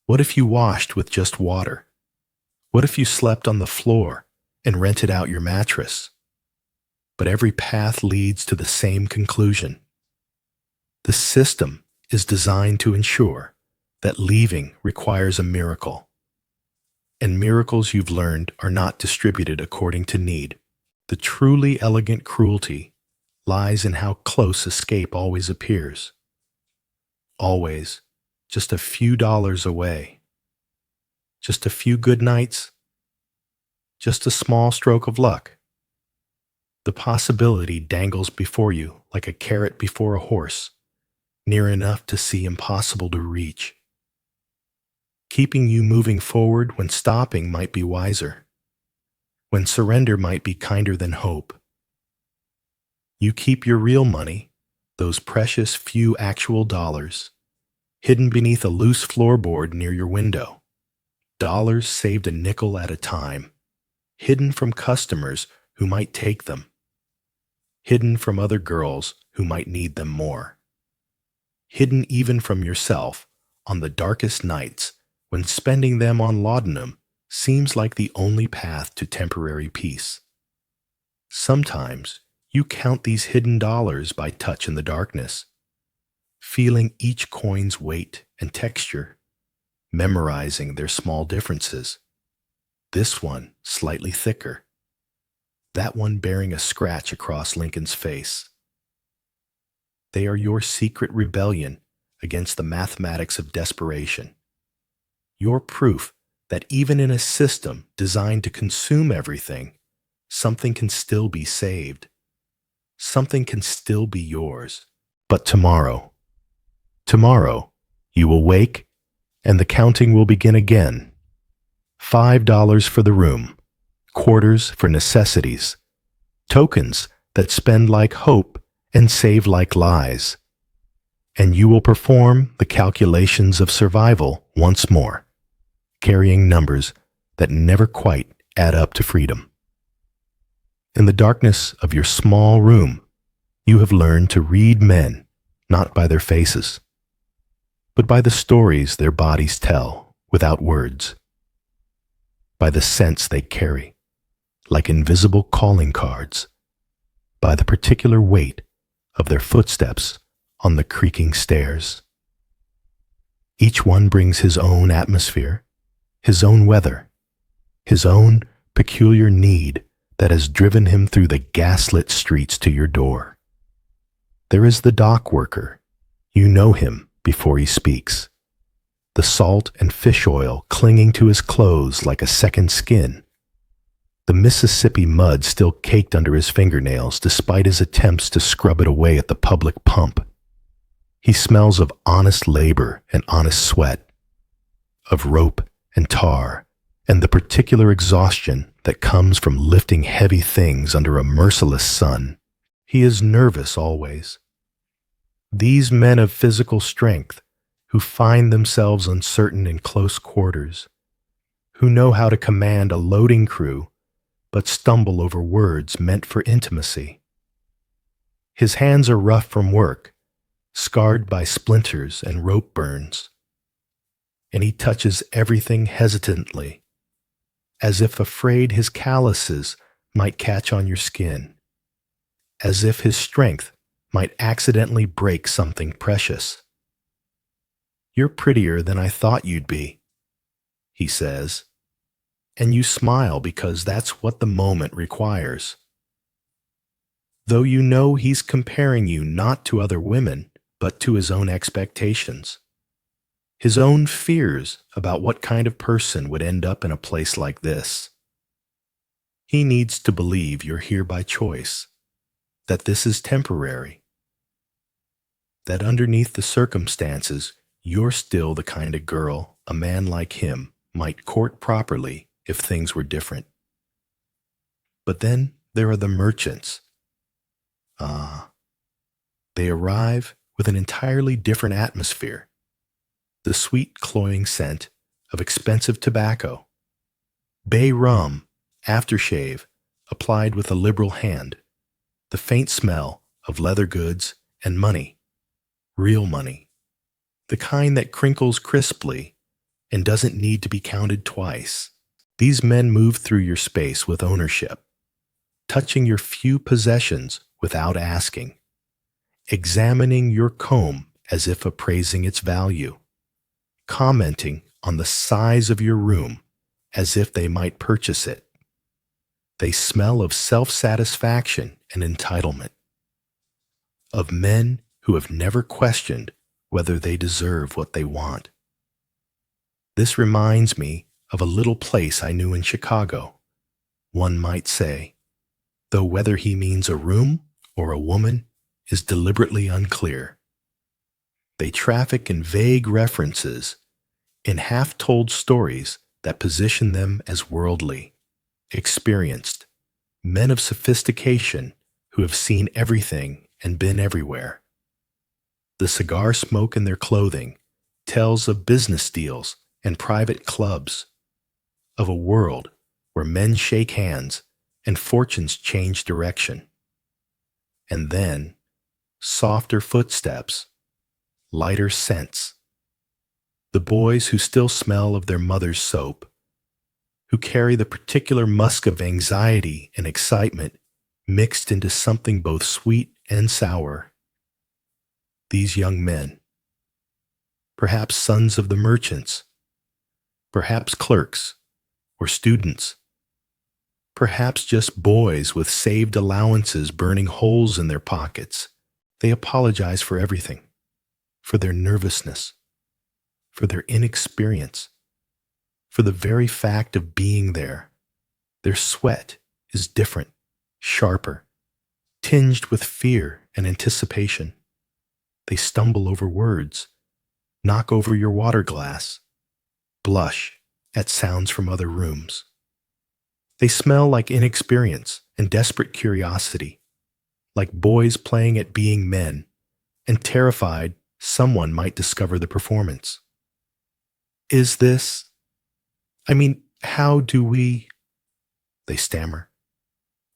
What if you washed with just water? What if you slept on the floor and rented out your mattress? But every path leads to the same conclusion. The system is designed to ensure that leaving requires a miracle. And miracles, you've learned, are not distributed according to need. The truly elegant cruelty lies in how close escape always appears. Always just a few dollars away. Just a few good nights. Just a small stroke of luck. The possibility dangles before you like a carrot before a horse, near enough to see impossible to reach. Keeping you moving forward when stopping might be wiser, when surrender might be kinder than hope. You keep your real money, those precious few actual dollars, hidden beneath a loose floorboard near your window. Dollars saved a nickel at a time, hidden from customers who might take them, hidden from other girls who might need them more, hidden even from yourself on the darkest nights when spending them on laudanum seems like the only path to temporary peace. Sometimes you count these hidden dollars by touch in the darkness, feeling each coin's weight and texture, memorizing their small differences. This one slightly thicker, that one bearing a scratch across Lincoln's face. They are your secret rebellion against the mathematics of desperation. Your proof that even in a system designed to consume everything, something can still be saved. Something can still be yours. But tomorrow, you will wake and the counting will begin again. $5 for the room, quarters for necessities, tokens that spend like hope and save like lies. And you will perform the calculations of survival once more, carrying numbers that never quite add up to freedom. In the darkness of your small room, you have learned to read men not by their faces, but by the stories their bodies tell without words, by the scents they carry, like invisible calling cards, by the particular weight of their footsteps on the creaking stairs. Each one brings his own atmosphere, his own weather, his own peculiar need that has driven him through the gaslit streets to your door. There is the dock worker. You know him before he speaks. The salt and fish oil clinging to his clothes like a second skin. The Mississippi mud still caked under his fingernails despite his attempts to scrub it away at the public pump. He smells of honest labor and honest sweat, of rope and tar, and the particular exhaustion that comes from lifting heavy things under a merciless sun. He is nervous always. These men of physical strength who find themselves uncertain in close quarters, who know how to command a loading crew but stumble over words meant for intimacy. His hands are rough from work, scarred by splinters and rope burns, and he touches everything hesitantly, as if afraid his calluses might catch on your skin, as if his strength might accidentally break something precious. "You're prettier than I thought you'd be," he says, and you smile because that's what the moment requires. Though you know he's comparing you not to other women, but to his own expectations, his own fears about what kind of person would end up in a place like this. He needs to believe you're here by choice, that this is temporary, that underneath the circumstances, you're still the kind of girl a man like him might court properly if things were different. But then there are the merchants. They arrive with an entirely different atmosphere. The sweet, cloying scent of expensive tobacco, bay rum, aftershave, applied with a liberal hand, the faint smell of leather goods and money, real money, the kind that crinkles crisply and doesn't need to be counted twice. These men move through your space with ownership, touching your few possessions without asking, examining your comb as if appraising its value, commenting on the size of your room as if they might purchase it. They smell of self-satisfaction and entitlement, of men who have never questioned whether they deserve what they want. This reminds me of a little place I knew in Chicago, one might say, though whether he means a room or a woman is deliberately unclear. They traffic in vague references, in half-told stories that position them as worldly, experienced, men of sophistication who have seen everything and been everywhere. The cigar smoke in their clothing tells of business deals and private clubs, of a world where men shake hands and fortunes change direction. And then, softer footsteps, lighter scents. The boys who still smell of their mother's soap, who carry the particular musk of anxiety and excitement mixed into something both sweet and sour. These young men, perhaps sons of the merchants, perhaps clerks or students, Perhaps just boys with saved allowances burning holes in their pockets. They apologize for everything, for their nervousness, for their inexperience, for the very fact of being there. Their sweat is different, sharper, tinged with fear and anticipation. They stumble over words, knock over your water glass, blush at sounds from other rooms. They smell like inexperience and desperate curiosity, like boys playing at being men and terrified someone might discover the performance. Is this? How do we? They stammer,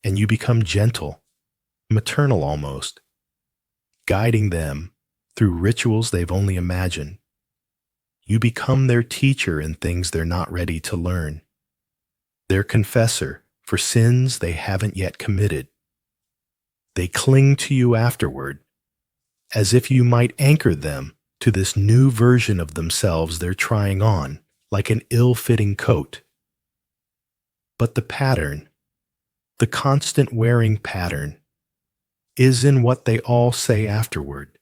and you become gentle, maternal almost, guiding them through rituals they've only imagined. You become their teacher in things they're not ready to learn, their confessor for sins they haven't yet committed. They cling to you afterward, as if you might anchor them to this new version of themselves they're trying on, like an ill-fitting coat. But the pattern, the constant wearing pattern, is in what they all say afterward,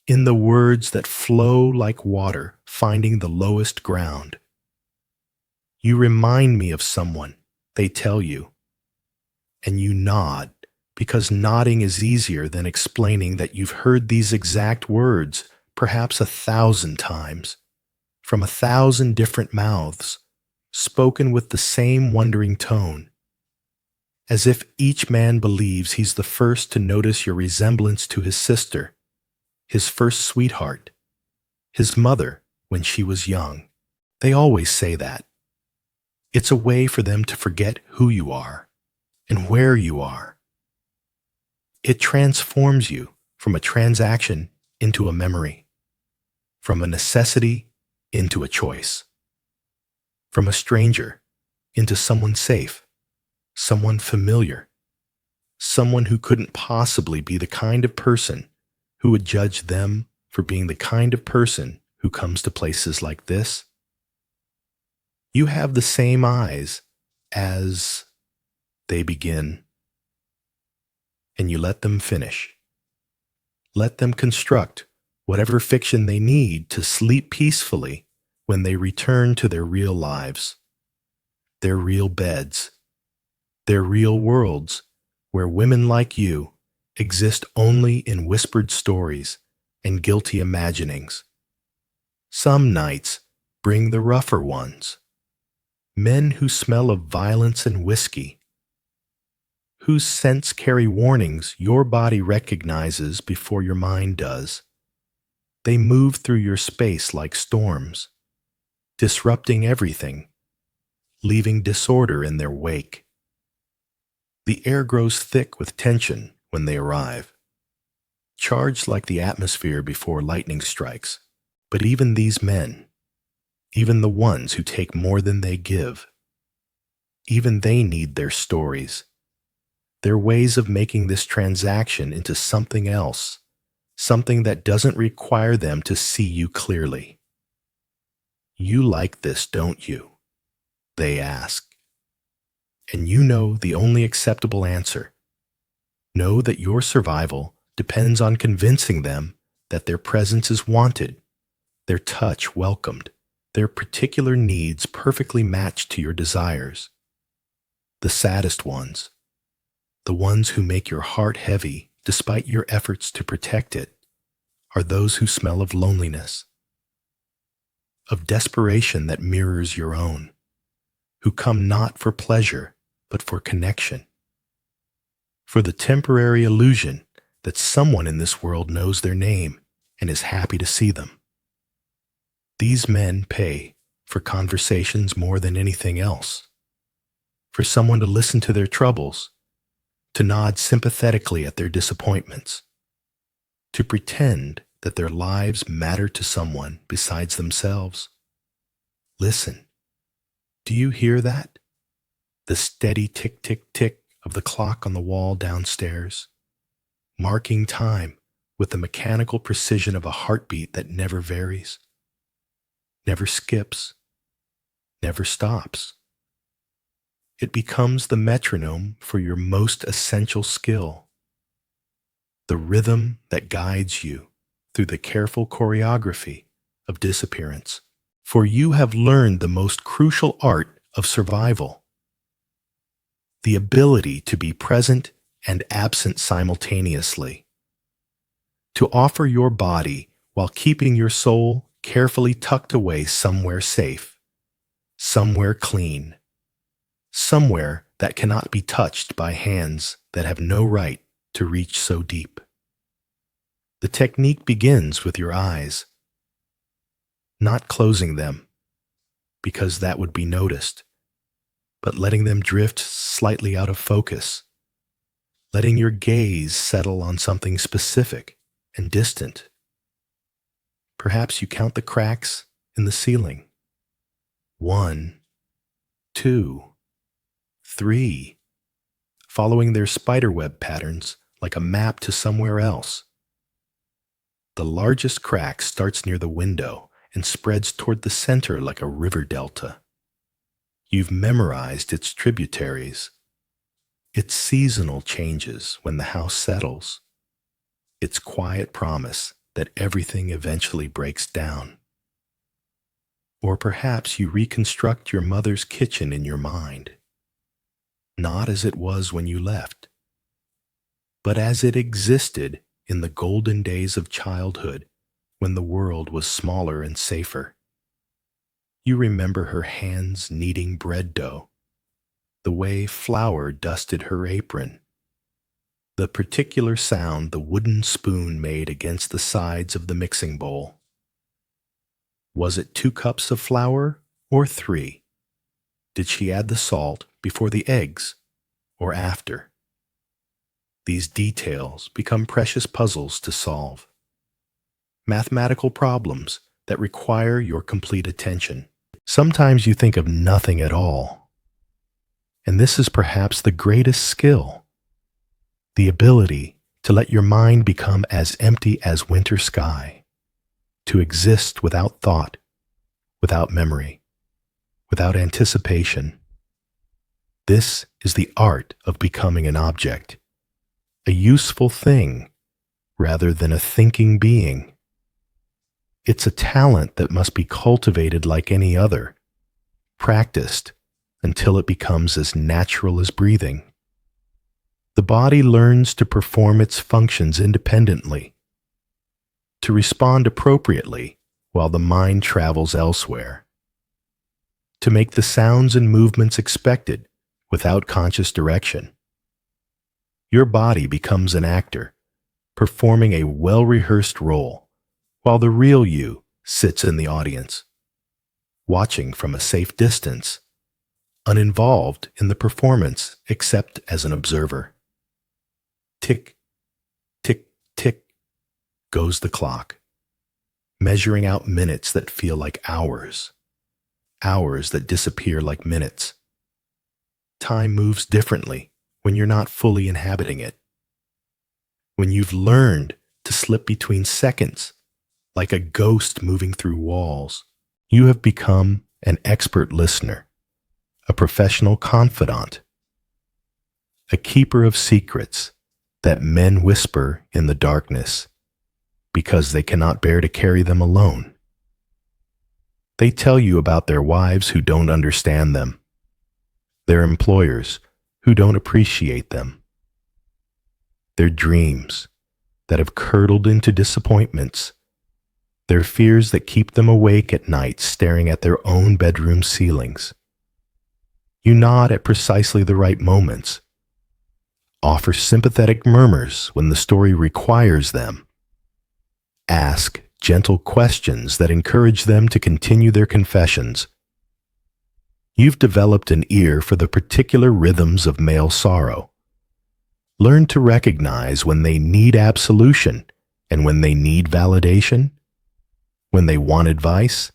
in the words that flow like water finding the lowest ground. You remind me of someone, they tell you, and you nod, because nodding is easier than explaining that you've heard these exact words perhaps 1,000 times, from 1,000 different mouths, spoken with the same wondering tone, as if each man believes he's the first to notice your resemblance to his sister, his first sweetheart, his mother when she was young. They always say that. It's a way for them to forget who you are and where you are. It transforms you from a transaction into a memory, from a necessity into a choice, from a stranger into someone safe, someone familiar, someone who couldn't possibly be the kind of person who would judge them for being the kind of person who comes to places like this. You have the same eyes as they begin, and you let them finish. Let them construct whatever fiction they need to sleep peacefully when they return to their real lives, their real beds, their real worlds where women like you exist only in whispered stories and guilty imaginings. Some nights bring the rougher ones, men who smell of violence and whiskey, whose scents carry warnings your body recognizes before your mind does. They move through your space like storms, disrupting everything, leaving disorder in their wake. The air grows thick with tension when they arrive, charged like the atmosphere before lightning strikes. But even these men, even the ones who take more than they give, even they need their stories, their ways of making this transaction into something else, something that doesn't require them to see you clearly. You like this, don't you? They ask. And you know the only acceptable answer. Know that your survival depends on convincing them that their presence is wanted, their touch welcomed, their particular needs perfectly matched to your desires. The saddest ones, the ones who make your heart heavy despite your efforts to protect it, are those who smell of loneliness, of desperation that mirrors your own, who come not for pleasure, but for connection, for the temporary illusion that someone in this world knows their name and is happy to see them. These men pay for conversations more than anything else, for someone to listen to their troubles, to nod sympathetically at their disappointments, to pretend that their lives matter to someone besides themselves. Listen, do you hear that? The steady tick, tick, tick of the clock on the wall downstairs, marking time with the mechanical precision of a heartbeat that never varies, never skips, never stops. It becomes the metronome for your most essential skill, the rhythm that guides you through the careful choreography of disappearance. For you have learned the most crucial art of survival, the ability to be present and absent simultaneously, to offer your body while keeping your soul carefully tucked away somewhere safe, somewhere clean, somewhere that cannot be touched by hands that have no right to reach so deep. The technique begins with your eyes, not closing them, because that would be noticed, but letting them drift slightly out of focus, letting your gaze settle on something specific and distant. Perhaps you count the cracks in the ceiling. 1, 2, 3, following their spiderweb patterns like a map to somewhere else. The largest crack starts near the window and spreads toward the center like a river delta. You've memorized its tributaries, its seasonal changes when the house settles, its quiet promise that everything eventually breaks down. Or perhaps you reconstruct your mother's kitchen in your mind, not as it was when you left, but as it existed in the golden days of childhood when the world was smaller and safer. You remember her hands kneading bread dough, the way flour dusted her apron, the particular sound the wooden spoon made against the sides of the mixing bowl. Was it 2 cups of flour or 3? Did she add the salt before the eggs or after? These details become precious puzzles to solve, mathematical problems that require your complete attention. Sometimes you think of nothing at all, and this is perhaps the greatest skill, the ability to let your mind become as empty as winter sky, to exist without thought, without memory, without anticipation. This is the art of becoming an object, a useful thing rather than a thinking being. It's a talent that must be cultivated like any other, practiced until it becomes as natural as breathing. The body learns to perform its functions independently, to respond appropriately while the mind travels elsewhere, to make the sounds and movements expected without conscious direction. Your body becomes an actor, performing a well-rehearsed role, while the real you sits in the audience, watching from a safe distance, uninvolved in the performance except as an observer. Tick, tick, tick goes the clock, measuring out minutes that feel like hours, hours that disappear like minutes. Time moves differently when you're not fully inhabiting it. When you've learned to slip between seconds, like a ghost moving through walls, you have become an expert listener, a professional confidant, a keeper of secrets that men whisper in the darkness because they cannot bear to carry them alone. They tell you about their wives who don't understand them, their employers who don't appreciate them, their dreams that have curdled into disappointments, their fears that keep them awake at night staring at their own bedroom ceilings. You nod at precisely the right moments, offer sympathetic murmurs when the story requires them, ask gentle questions that encourage them to continue their confessions. You've developed an ear for the particular rhythms of male sorrow. Learn to recognize when they need absolution and when they need validation, when they want advice,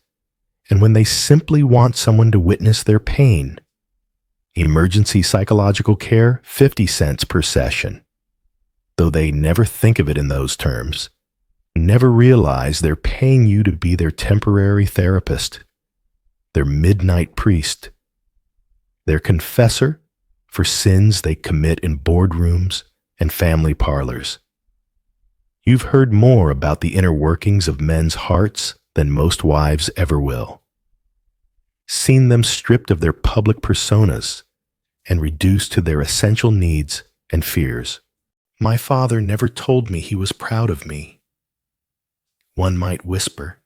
and when they simply want someone to witness their pain. Emergency psychological care, 50 cents per session. Though they never think of it in those terms, never realize they're paying you to be their temporary therapist, their midnight priest. their confessor for sins they commit in boardrooms and family parlors. You've heard more about the inner workings of men's hearts than most wives ever will. Seen them stripped of their public personas and reduced to their essential needs and fears. My father never told me he was proud of me, one might whisper,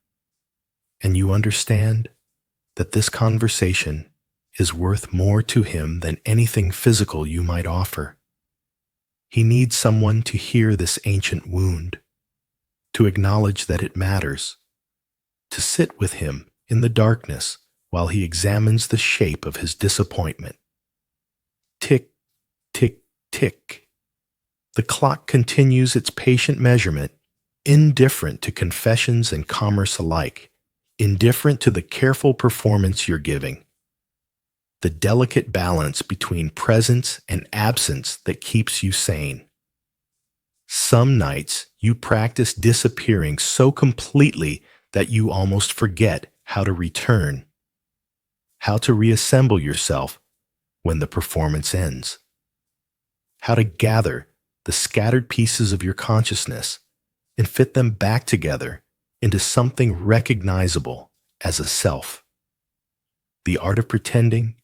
and you understand that this conversation is worth more to him than anything physical you might offer. He needs someone to hear this ancient wound, to acknowledge that it matters, to sit with him in the darkness while he examines the shape of his disappointment. Tick, tick, tick. The clock continues its patient measurement, indifferent to confessions and commerce alike, indifferent to the careful performance you're giving. The delicate balance between presence and absence that keeps you sane. Some nights you practice disappearing so completely that you almost forget how to return, how to reassemble yourself when the performance ends, how to gather the scattered pieces of your consciousness and fit them back together into something recognizable as a self. The art of pretending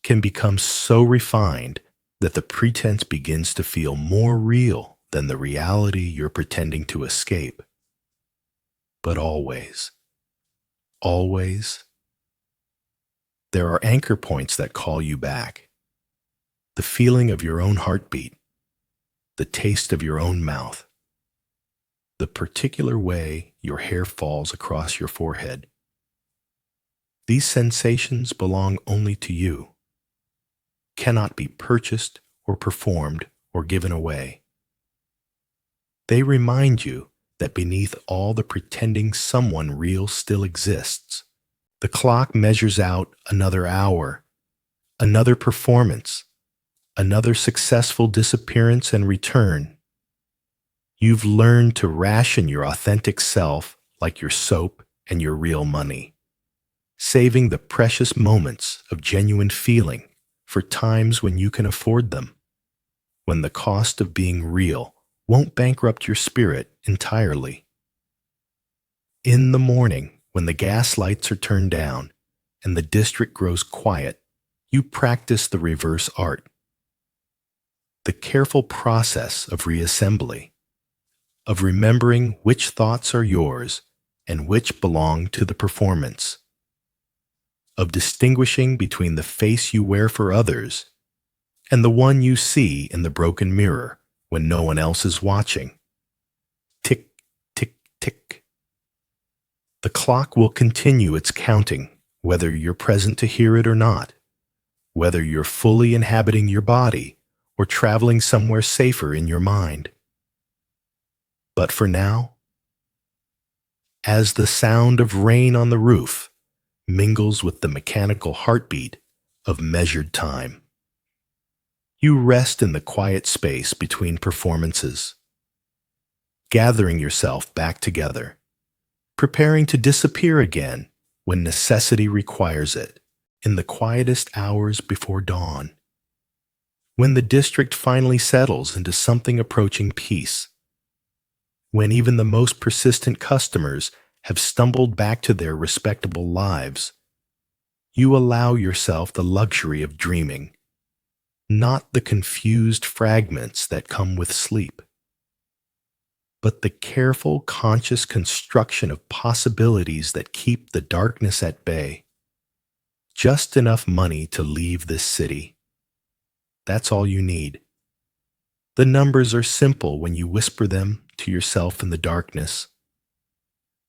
can become so refined that the pretense begins to feel more real than the reality you're pretending to escape. But always, always, there are anchor points that call you back. The feeling of your own heartbeat, the taste of your own mouth, the particular way your hair falls across your forehead. These sensations belong only to you, cannot be purchased or performed or given away. They remind you that beneath all the pretending someone real still exists. The clock measures out another hour, another performance, another successful disappearance and return. You've learned to ration your authentic self like your soap and your real money, saving the precious moments of genuine feeling for times when you can afford them, when the cost of being real won't bankrupt your spirit entirely. In the morning, when the gas lights are turned down and the district grows quiet, you practice the reverse art, the careful process of reassembly, of remembering which thoughts are yours and which belong to the performance, of distinguishing between the face you wear for others and the one you see in the broken mirror when no one else is watching. Tick, tick, tick. The clock will continue its counting, whether you're present to hear it or not, whether you're fully inhabiting your body or traveling somewhere safer in your mind. But for now, as the sound of rain on the roof mingles with the mechanical heartbeat of measured time, you rest in the quiet space between performances, gathering yourself back together, preparing to disappear again when necessity requires it, in the quietest hours before dawn, when the district finally settles into something approaching peace, when even the most persistent customers have stumbled back to their respectable lives. You allow yourself the luxury of dreaming, not the confused fragments that come with sleep, but the careful, conscious construction of possibilities that keep the darkness at bay. Just enough money to leave this city. That's all you need. The numbers are simple when you whisper them to yourself in the darkness.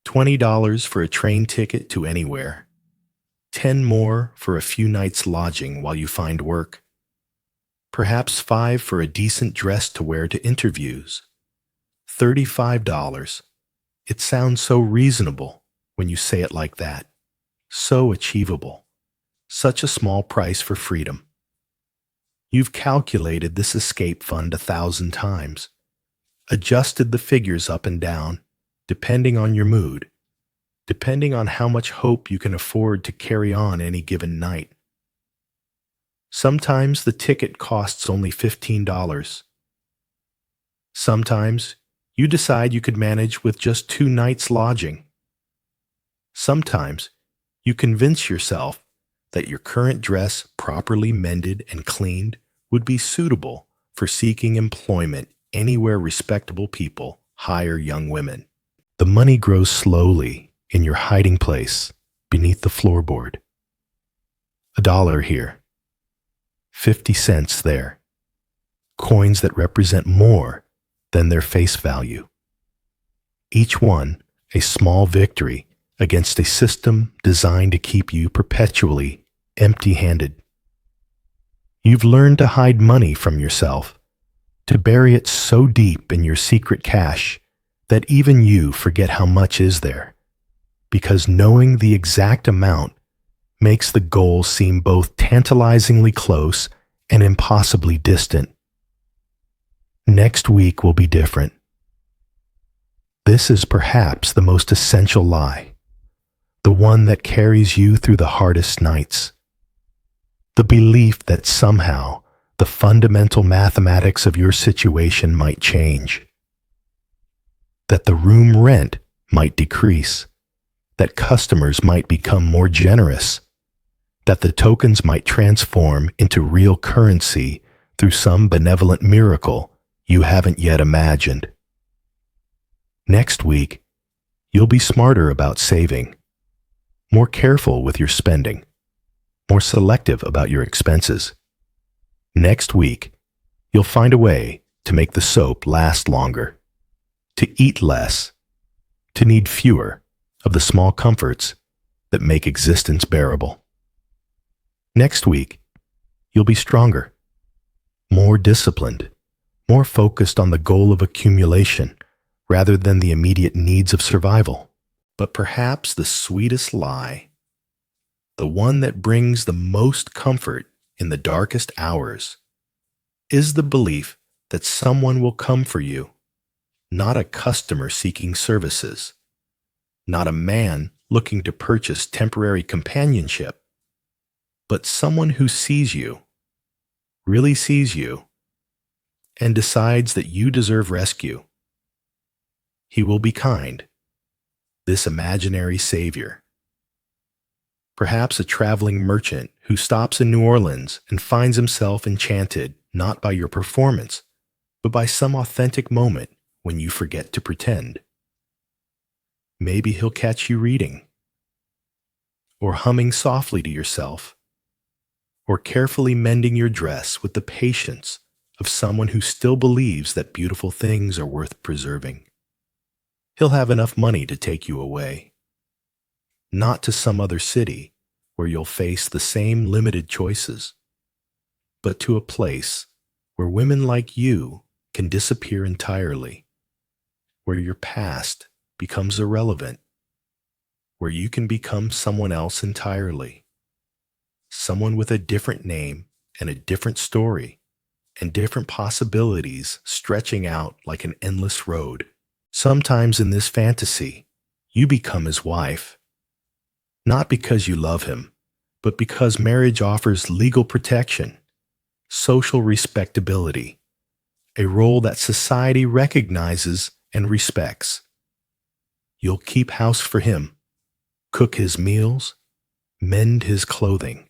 $20 for a train ticket to anywhere. 10 more for a few nights lodging while you find work. Perhaps 5 for a decent dress to wear to interviews. $35. It sounds so reasonable when you say it like that. So achievable. Such a small price for freedom. You've calculated this escape fund 1,000 times, adjusted the figures up and down, depending on your mood, depending on how much hope you can afford to carry on any given night. Sometimes the ticket costs only $15. Sometimes you decide you could manage with just 2 nights lodging. Sometimes you convince yourself that your current dress, properly mended and cleaned, would be suitable for seeking employment anywhere respectable people hire young women. The money grows slowly in your hiding place beneath the floorboard. $1 here, 50 cents there, coins that represent more than their face value. Each one a small victory against a system designed to keep you perpetually empty-handed. You've learned to hide money from yourself, to bury it so deep in your secret cache that even you forget how much is there, because knowing the exact amount makes the goal seem both tantalizingly close and impossibly distant. Next week will be different. This is perhaps the most essential lie, the one that carries you through the hardest nights. The belief that somehow the fundamental mathematics of your situation might change, that the room rent might decrease, that customers might become more generous, that the tokens might transform into real currency through some benevolent miracle you haven't yet imagined. Next week, you'll be smarter about saving, more careful with your spending, more selective about your expenses. Next week, you'll find a way to make the soap last longer, to eat less, to need fewer of the small comforts that make existence bearable. Next week, you'll be stronger, more disciplined, more focused on the goal of accumulation rather than the immediate needs of survival. But perhaps the sweetest lie, the one that brings the most comfort in the darkest hours, is the belief that someone will come for you, not a customer seeking services, not a man looking to purchase temporary companionship, but someone who sees you, really sees you, and decides that you deserve rescue. He will be kind, this imaginary savior. Perhaps a traveling merchant who stops in New Orleans and finds himself enchanted not by your performance, but by some authentic moment when you forget to pretend. Maybe he'll catch you reading, or humming softly to yourself, or carefully mending your dress with the patience of someone who still believes that beautiful things are worth preserving. He'll have enough money to take you away, not to some other city where you'll face the same limited choices, but to a place where women like you can disappear entirely, where your past becomes irrelevant, where you can become someone else entirely, someone with a different name and a different story and different possibilities stretching out like an endless road. Sometimes in this fantasy, you become his wife, not because you love him, but because marriage offers legal protection, social respectability, a role that society recognizes and respects. You'll keep house for him, cook his meals, mend his clothing.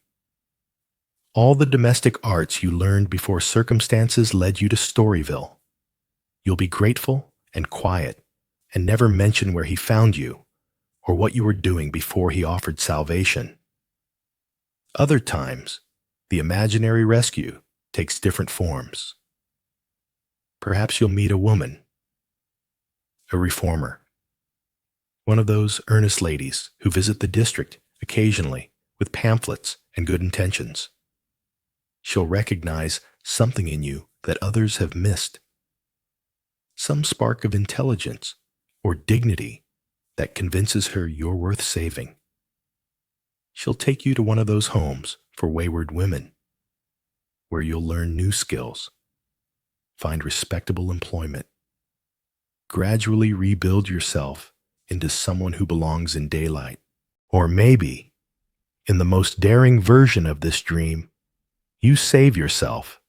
All the domestic arts you learned before circumstances led you to Storyville. You'll be grateful and quiet, and never mention where he found you or what you were doing before he offered salvation. Other times, the imaginary rescue takes different forms. Perhaps you'll meet a woman, a reformer, one of those earnest ladies who visit the district occasionally with pamphlets and good intentions. She'll recognize something in you that others have missed, some spark of intelligence or dignity that convinces her you're worth saving. She'll take you to one of those homes for wayward women, where you'll learn new skills, find respectable employment, gradually rebuild yourself into someone who belongs in daylight. Or maybe, in the most daring version of this dream, You save yourself.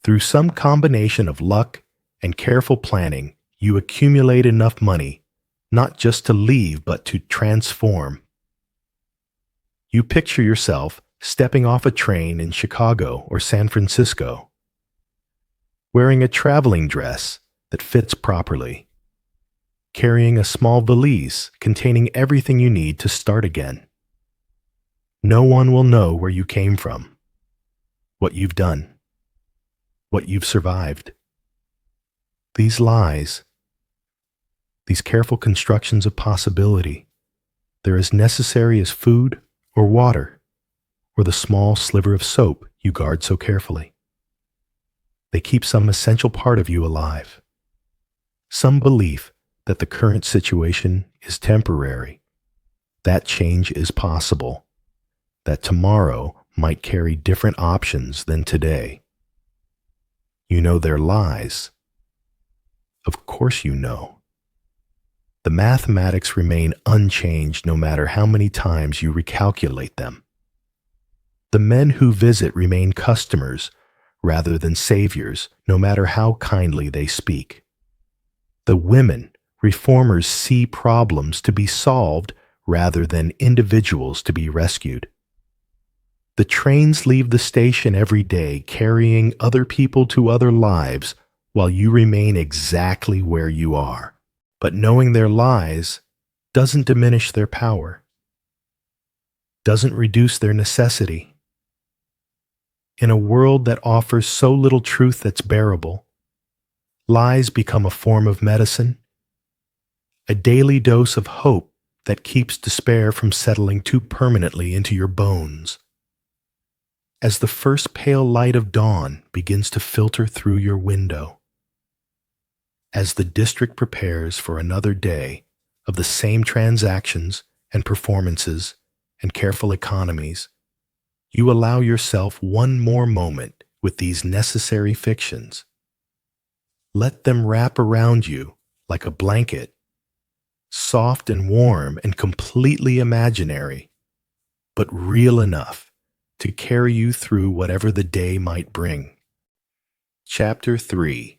Through some combination of luck and careful planning, you accumulate enough money not just to leave but to transform. You picture yourself stepping off a train in Chicago or San Francisco, wearing a traveling dress that fits properly, carrying a small valise containing everything you need to start again. No one will know where you came from, what you've done, what you've survived. These lies, these careful constructions of possibility, they're as necessary as food or water or the small sliver of soap you guard so carefully. They keep some essential part of you alive, some belief that the current situation is temporary, that change is possible, that tomorrow might carry different options than today. You know they're lies. Of course you know. The mathematics remain unchanged no matter how many times you recalculate them. The men who visit remain customers rather than saviors, no matter how kindly they speak. The women, reformers, see problems to be solved rather than individuals to be rescued. The trains leave the station every day carrying other people to other lives while you remain exactly where you are. But knowing their lies doesn't diminish their power, doesn't reduce their necessity. In a world that offers so little truth that's bearable, lies become a form of medicine, a daily dose of hope that keeps despair from settling too permanently into your bones. As the first pale light of dawn begins to filter through your window, as the district prepares for another day of the same transactions and performances and careful economies, you allow yourself one more moment with these necessary fictions. Let them wrap around you like a blanket, soft and warm and completely imaginary, but real enough to carry you through whatever the day might bring. Chapter 3.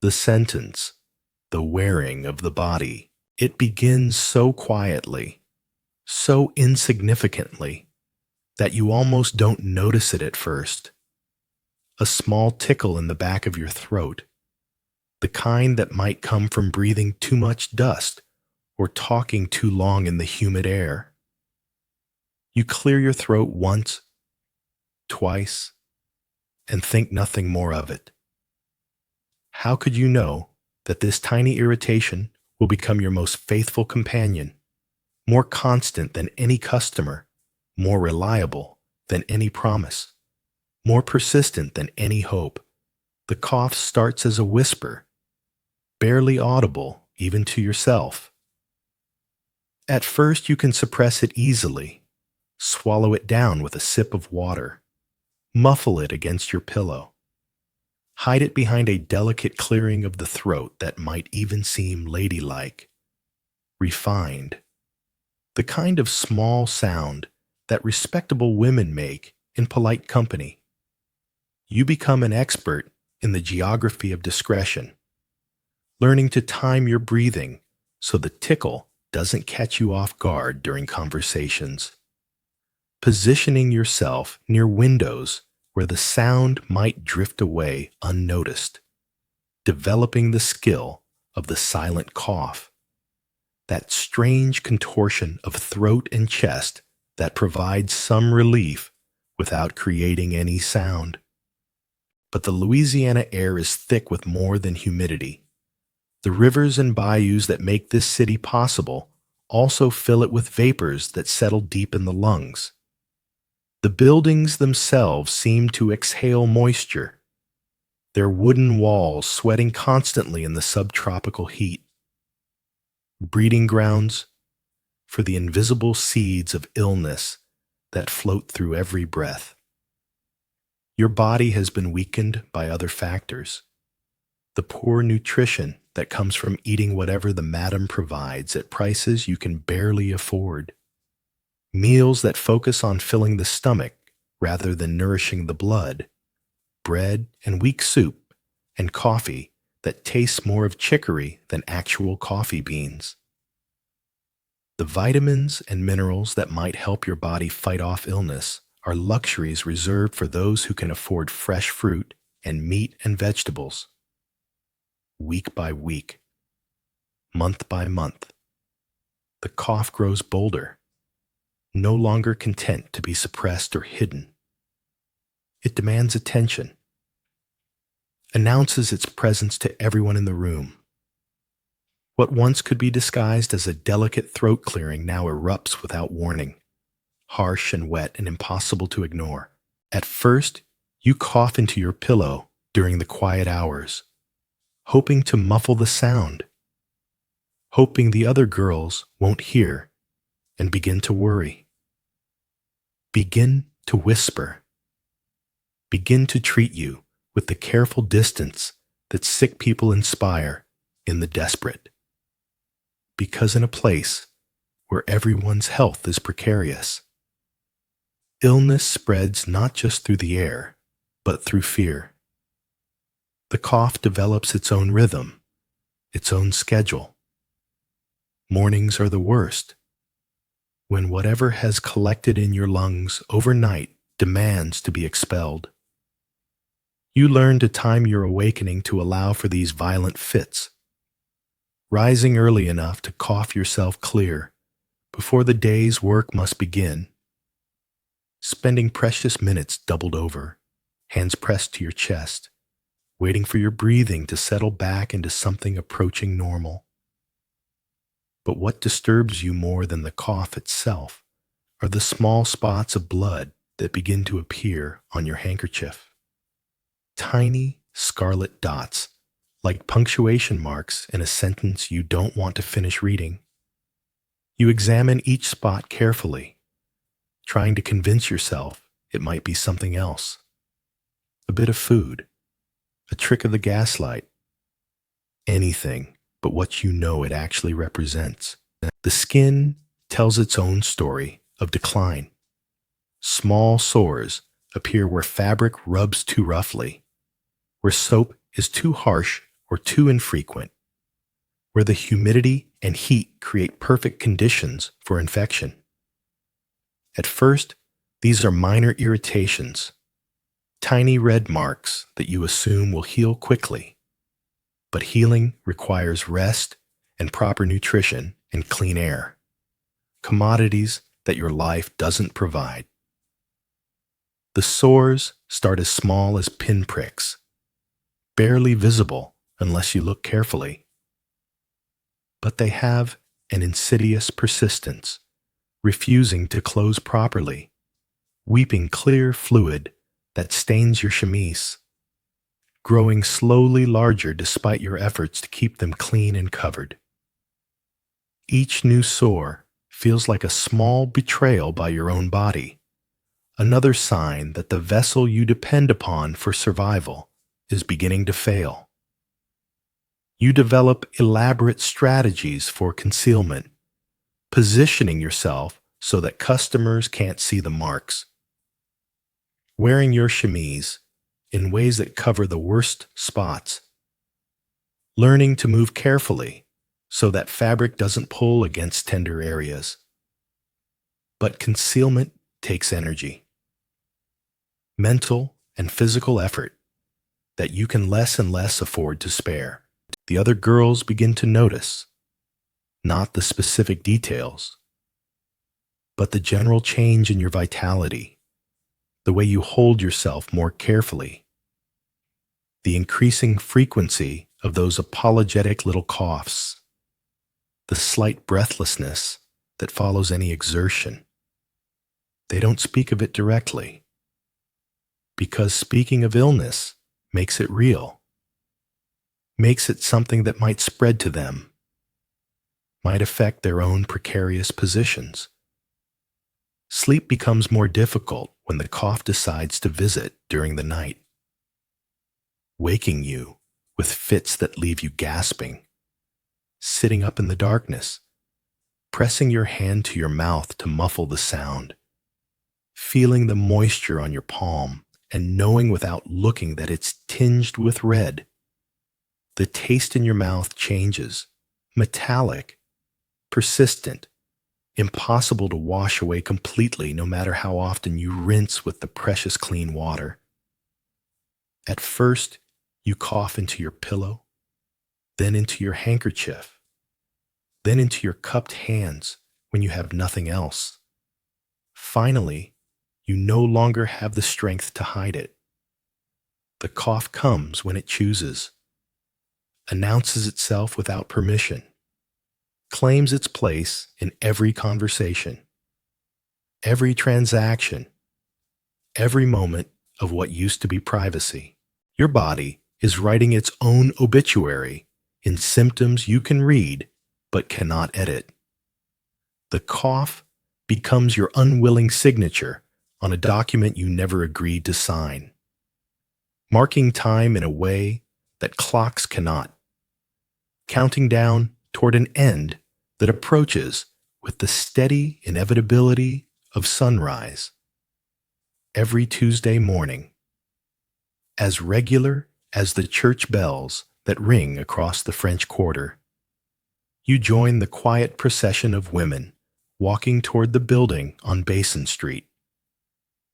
The sentence, the wearing of the body. It begins so quietly, so insignificantly, that you almost don't notice it at first. A small tickle in the back of your throat, the kind that might come from breathing too much dust or talking too long in the humid air. You clear your throat once, twice, and think nothing more of it. How could you know that this tiny irritation will become your most faithful companion, more constant than any customer, more reliable than any promise, more persistent than any hope? The cough starts as a whisper, barely audible even to yourself. At first you can suppress it easily, swallow it down with a sip of water, muffle it against your pillow. Hide it behind a delicate clearing of the throat that might even seem ladylike, refined, the kind of small sound that respectable women make in polite company. You become an expert in the geography of discretion, learning to time your breathing so the tickle doesn't catch you off guard during conversations, positioning yourself near windows where the sound might drift away unnoticed, developing the skill of the silent cough, that strange contortion of throat and chest that provides some relief without creating any sound. But the Louisiana air is thick with more than humidity. The rivers and bayous that make this city possible also fill it with vapors that settle deep in the lungs. The buildings themselves seem to exhale moisture, their wooden walls sweating constantly in the subtropical heat. Breeding grounds for the invisible seeds of illness that float through every breath. Your body has been weakened by other factors. The poor nutrition that comes from eating whatever the madam provides at prices you can barely afford. Meals that focus on filling the stomach rather than nourishing the blood, bread and weak soup, and coffee that tastes more of chicory than actual coffee beans. The vitamins and minerals that might help your body fight off illness are luxuries reserved for those who can afford fresh fruit and meat and vegetables. Week by week, month by month, the cough grows bolder, no longer content to be suppressed or hidden. It demands attention, announces its presence to everyone in the room. What once could be disguised as a delicate throat clearing now erupts without warning, harsh and wet and impossible to ignore. At first, you cough into your pillow during the quiet hours, hoping to muffle the sound, hoping the other girls won't hear and begin to worry. Begin to whisper. Begin to treat you with the careful distance that sick people inspire in the desperate. Because in a place where everyone's health is precarious, illness spreads not just through the air, but through fear. The cough develops its own rhythm, its own schedule. Mornings are the worst, when whatever has collected in your lungs overnight demands to be expelled. You learn to time your awakening to allow for these violent fits, rising early enough to cough yourself clear before the day's work must begin, spending precious minutes doubled over, hands pressed to your chest, waiting for your breathing to settle back into something approaching normal. But what disturbs you more than the cough itself are the small spots of blood that begin to appear on your handkerchief. Tiny scarlet dots, like punctuation marks in a sentence you don't want to finish reading. You examine each spot carefully, trying to convince yourself it might be something else. A bit of food, a trick of the gaslight, anything but what you know it actually represents. The skin tells its own story of decline. Small sores appear where fabric rubs too roughly, where soap is too harsh or too infrequent, where the humidity and heat create perfect conditions for infection. At first, these are minor irritations, tiny red marks that you assume will heal quickly. But healing requires rest and proper nutrition and clean air, commodities that your life doesn't provide. The sores start as small as pinpricks, barely visible unless you look carefully. But they have an insidious persistence, refusing to close properly, weeping clear fluid that stains your chemise, growing slowly larger despite your efforts to keep them clean and covered. Each new sore feels like a small betrayal by your own body, another sign that the vessel you depend upon for survival is beginning to fail. You develop elaborate strategies for concealment, positioning yourself so that customers can't see the marks. Wearing your chemise in ways that cover the worst spots. Learning to move carefully so that fabric doesn't pull against tender areas. But concealment takes energy, mental and physical effort that you can less and less afford to spare. The other girls begin to notice, not the specific details, but the general change in your vitality, the way you hold yourself more carefully, the increasing frequency of those apologetic little coughs, the slight breathlessness that follows any exertion. They don't speak of it directly, because speaking of illness makes it real, makes it something that might spread to them, might affect their own precarious positions. Sleep becomes more difficult when the cough decides to visit during the night, waking you with fits that leave you gasping, sitting up in the darkness, pressing your hand to your mouth to muffle the sound, feeling the moisture on your palm and knowing without looking that it's tinged with red. The taste in your mouth changes, metallic, persistent, impossible to wash away completely no matter how often you rinse with the precious clean water. At first, you cough into your pillow, then into your handkerchief, then into your cupped hands when you have nothing else. Finally, you no longer have the strength to hide it. The cough comes when it chooses, announces itself without permission, claims its place in every conversation, every transaction, every moment of what used to be privacy. Your body is writing its own obituary in symptoms you can read but cannot edit. The cough becomes your unwilling signature on a document you never agreed to sign, marking time in a way that clocks cannot, counting down toward an end that approaches with the steady inevitability of sunrise. Every Tuesday morning, as regular as the church bells that ring across the French Quarter, you join the quiet procession of women walking toward the building on Basin Street,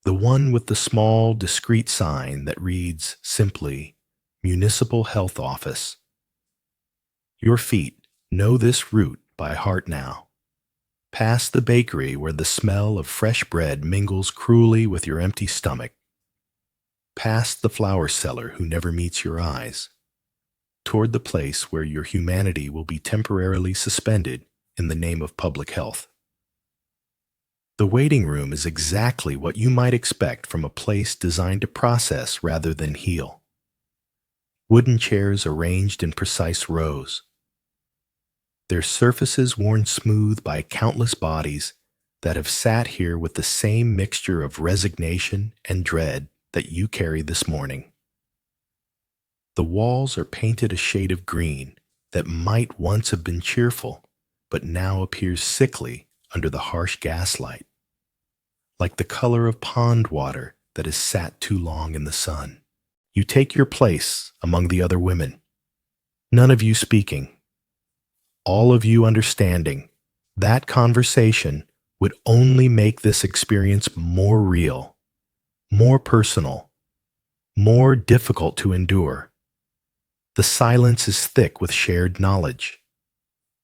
the one with the small, discreet sign that reads simply, Municipal Health Office. Your feet know this route by heart now. Past the bakery where the smell of fresh bread mingles cruelly with your empty stomach. Past the flower seller who never meets your eyes. Toward the place where your humanity will be temporarily suspended in the name of public health. The waiting room is exactly what you might expect from a place designed to process rather than heal. Wooden chairs arranged in precise rows. Their surfaces worn smooth by countless bodies that have sat here with the same mixture of resignation and dread that you carry this morning. The walls are painted a shade of green that might once have been cheerful, but now appears sickly under the harsh gaslight, like the color of pond water that has sat too long in the sun. You take your place among the other women, none of you speaking, all of you understanding that conversation would only make this experience more real, more personal, more difficult to endure. The silence is thick with shared knowledge,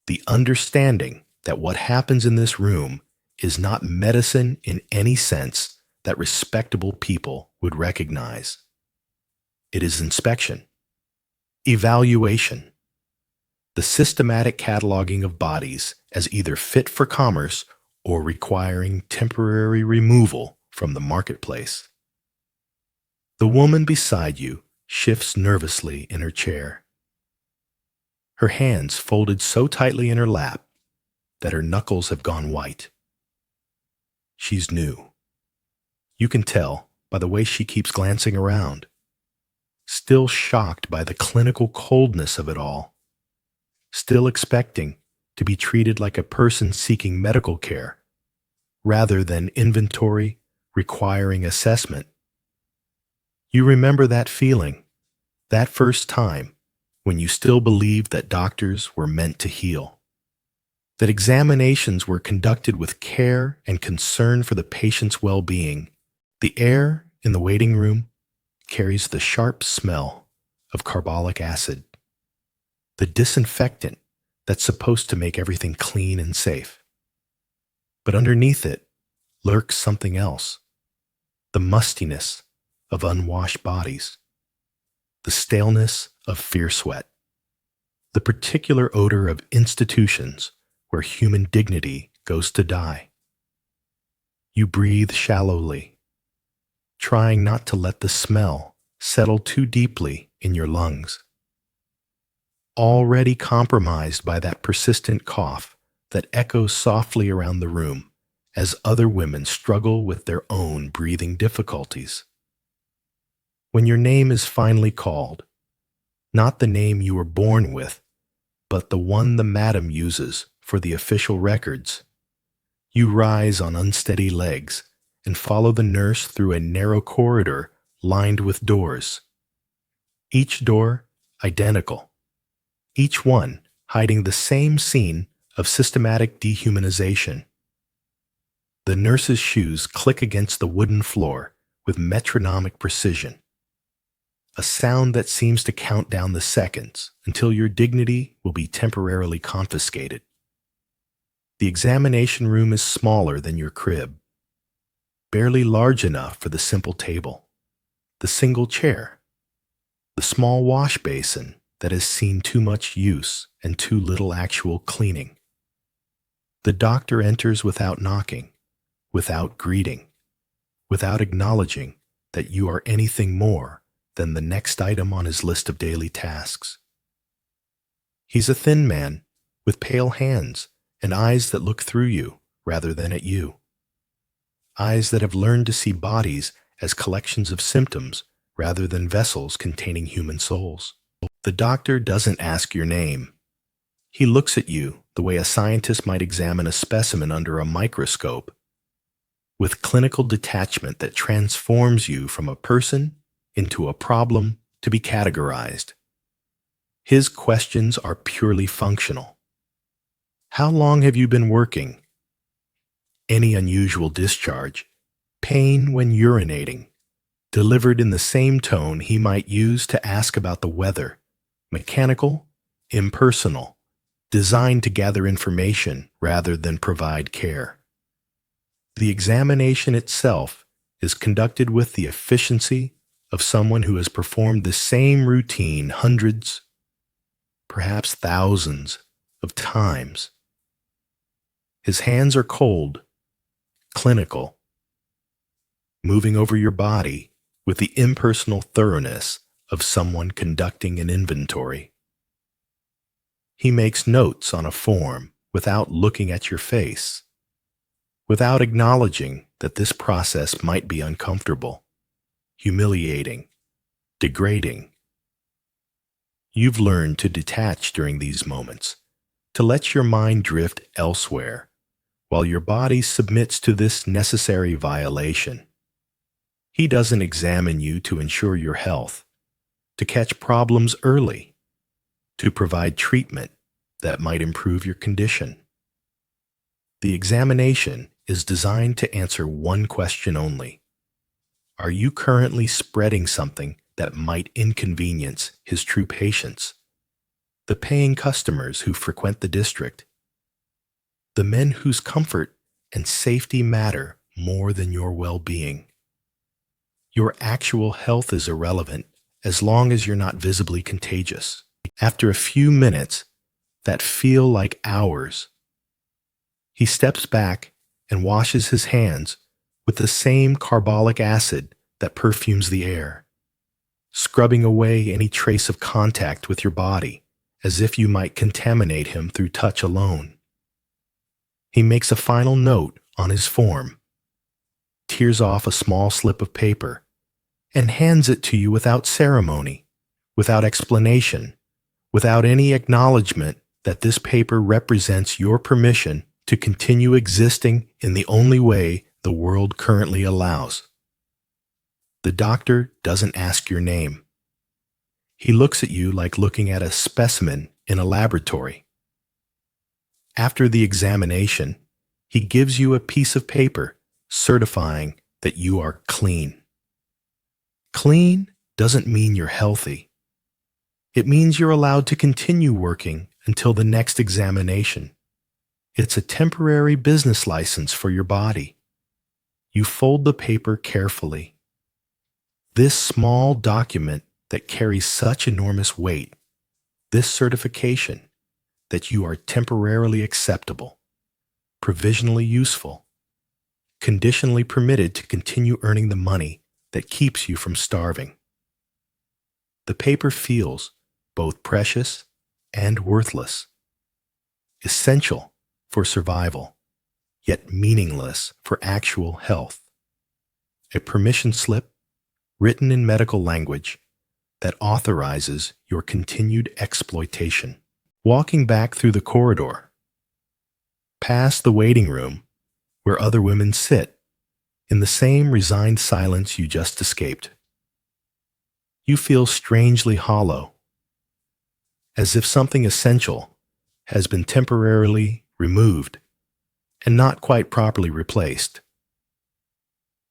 the understanding that what happens in this room is not medicine in any sense that respectable people would recognize. It is inspection, evaluation, the systematic cataloging of bodies as either fit for commerce or requiring temporary removal from the marketplace. The woman beside you shifts nervously in her chair, her hands folded so tightly in her lap that her knuckles have gone white. She's new. You can tell by the way she keeps glancing around, still shocked by the clinical coldness of it all, still expecting to be treated like a person seeking medical care, rather than inventory requiring assessment. You remember that feeling, that first time when you still believed that doctors were meant to heal, that examinations were conducted with care and concern for the patient's well-being. The air in the waiting room carries the sharp smell of carbolic acid, the disinfectant that's supposed to make everything clean and safe. But underneath it lurks something else, the mustiness of unwashed bodies, the staleness of fear sweat, the particular odor of institutions where human dignity goes to die. You breathe shallowly, trying not to let the smell settle too deeply in your lungs. Already compromised by that persistent cough that echoes softly around the room as other women struggle with their own breathing difficulties. When your name is finally called, not the name you were born with, but the one the madam uses for the official records, you rise on unsteady legs and follow the nurse through a narrow corridor lined with doors. Each door identical, each one hiding the same scene of systematic dehumanization. The nurse's shoes click against the wooden floor with metronomic precision, a sound that seems to count down the seconds until your dignity will be temporarily confiscated. The examination room is smaller than your crib, barely large enough for the simple table, the single chair, the small wash basin that has seen too much use and too little actual cleaning. The doctor enters without knocking, without greeting, without acknowledging that you are anything more than the next item on his list of daily tasks. He's a thin man with pale hands and eyes that look through you rather than at you. Eyes that have learned to see bodies as collections of symptoms rather than vessels containing human souls. The doctor doesn't ask your name. He looks at you the way a scientist might examine a specimen under a microscope, with clinical detachment that transforms you from a person into a problem to be categorized. His questions are purely functional. How long have you been working? Any unusual discharge? Pain when urinating? Delivered in the same tone he might use to ask about the weather. Mechanical, impersonal, designed to gather information rather than provide care. The examination itself is conducted with the efficiency of someone who has performed the same routine hundreds, perhaps thousands of times. His hands are cold, clinical, moving over your body with the impersonal thoroughness of someone conducting an inventory. He makes notes on a form without looking at your face, without acknowledging that this process might be uncomfortable, humiliating, degrading. You've learned to detach during these moments, to let your mind drift elsewhere, while your body submits to this necessary violation. He doesn't examine you to ensure your health, to catch problems early, to provide treatment that might improve your condition. The examination is designed to answer one question only. Are you currently spreading something that might inconvenience his true patients, the paying customers who frequent the district, the men whose comfort and safety matter more than your well-being? Your actual health is irrelevant as long as you're not visibly contagious. After a few minutes that feel like hours, he steps back and washes his hands with the same carbolic acid that perfumes the air, scrubbing away any trace of contact with your body as if you might contaminate him through touch alone. He makes a final note on his form, tears off a small slip of paper, and hands it to you without ceremony, without explanation, without any acknowledgement that this paper represents your permission to continue existing in the only way the world currently allows. The doctor doesn't ask your name. He looks at you like looking at a specimen in a laboratory. After the examination, he gives you a piece of paper certifying that you are clean. Clean doesn't mean you're healthy. It means you're allowed to continue working until the next examination. It's a temporary business license for your body. You fold the paper carefully. This small document that carries such enormous weight, this certification that you are temporarily acceptable, provisionally useful, conditionally permitted to continue earning the money that keeps you from starving. The paper feels both precious and worthless, essential for survival, yet meaningless for actual health. A permission slip written in medical language that authorizes your continued exploitation. Walking back through the corridor, past the waiting room where other women sit, in the same resigned silence you just escaped. You feel strangely hollow, as if something essential has been temporarily removed and not quite properly replaced.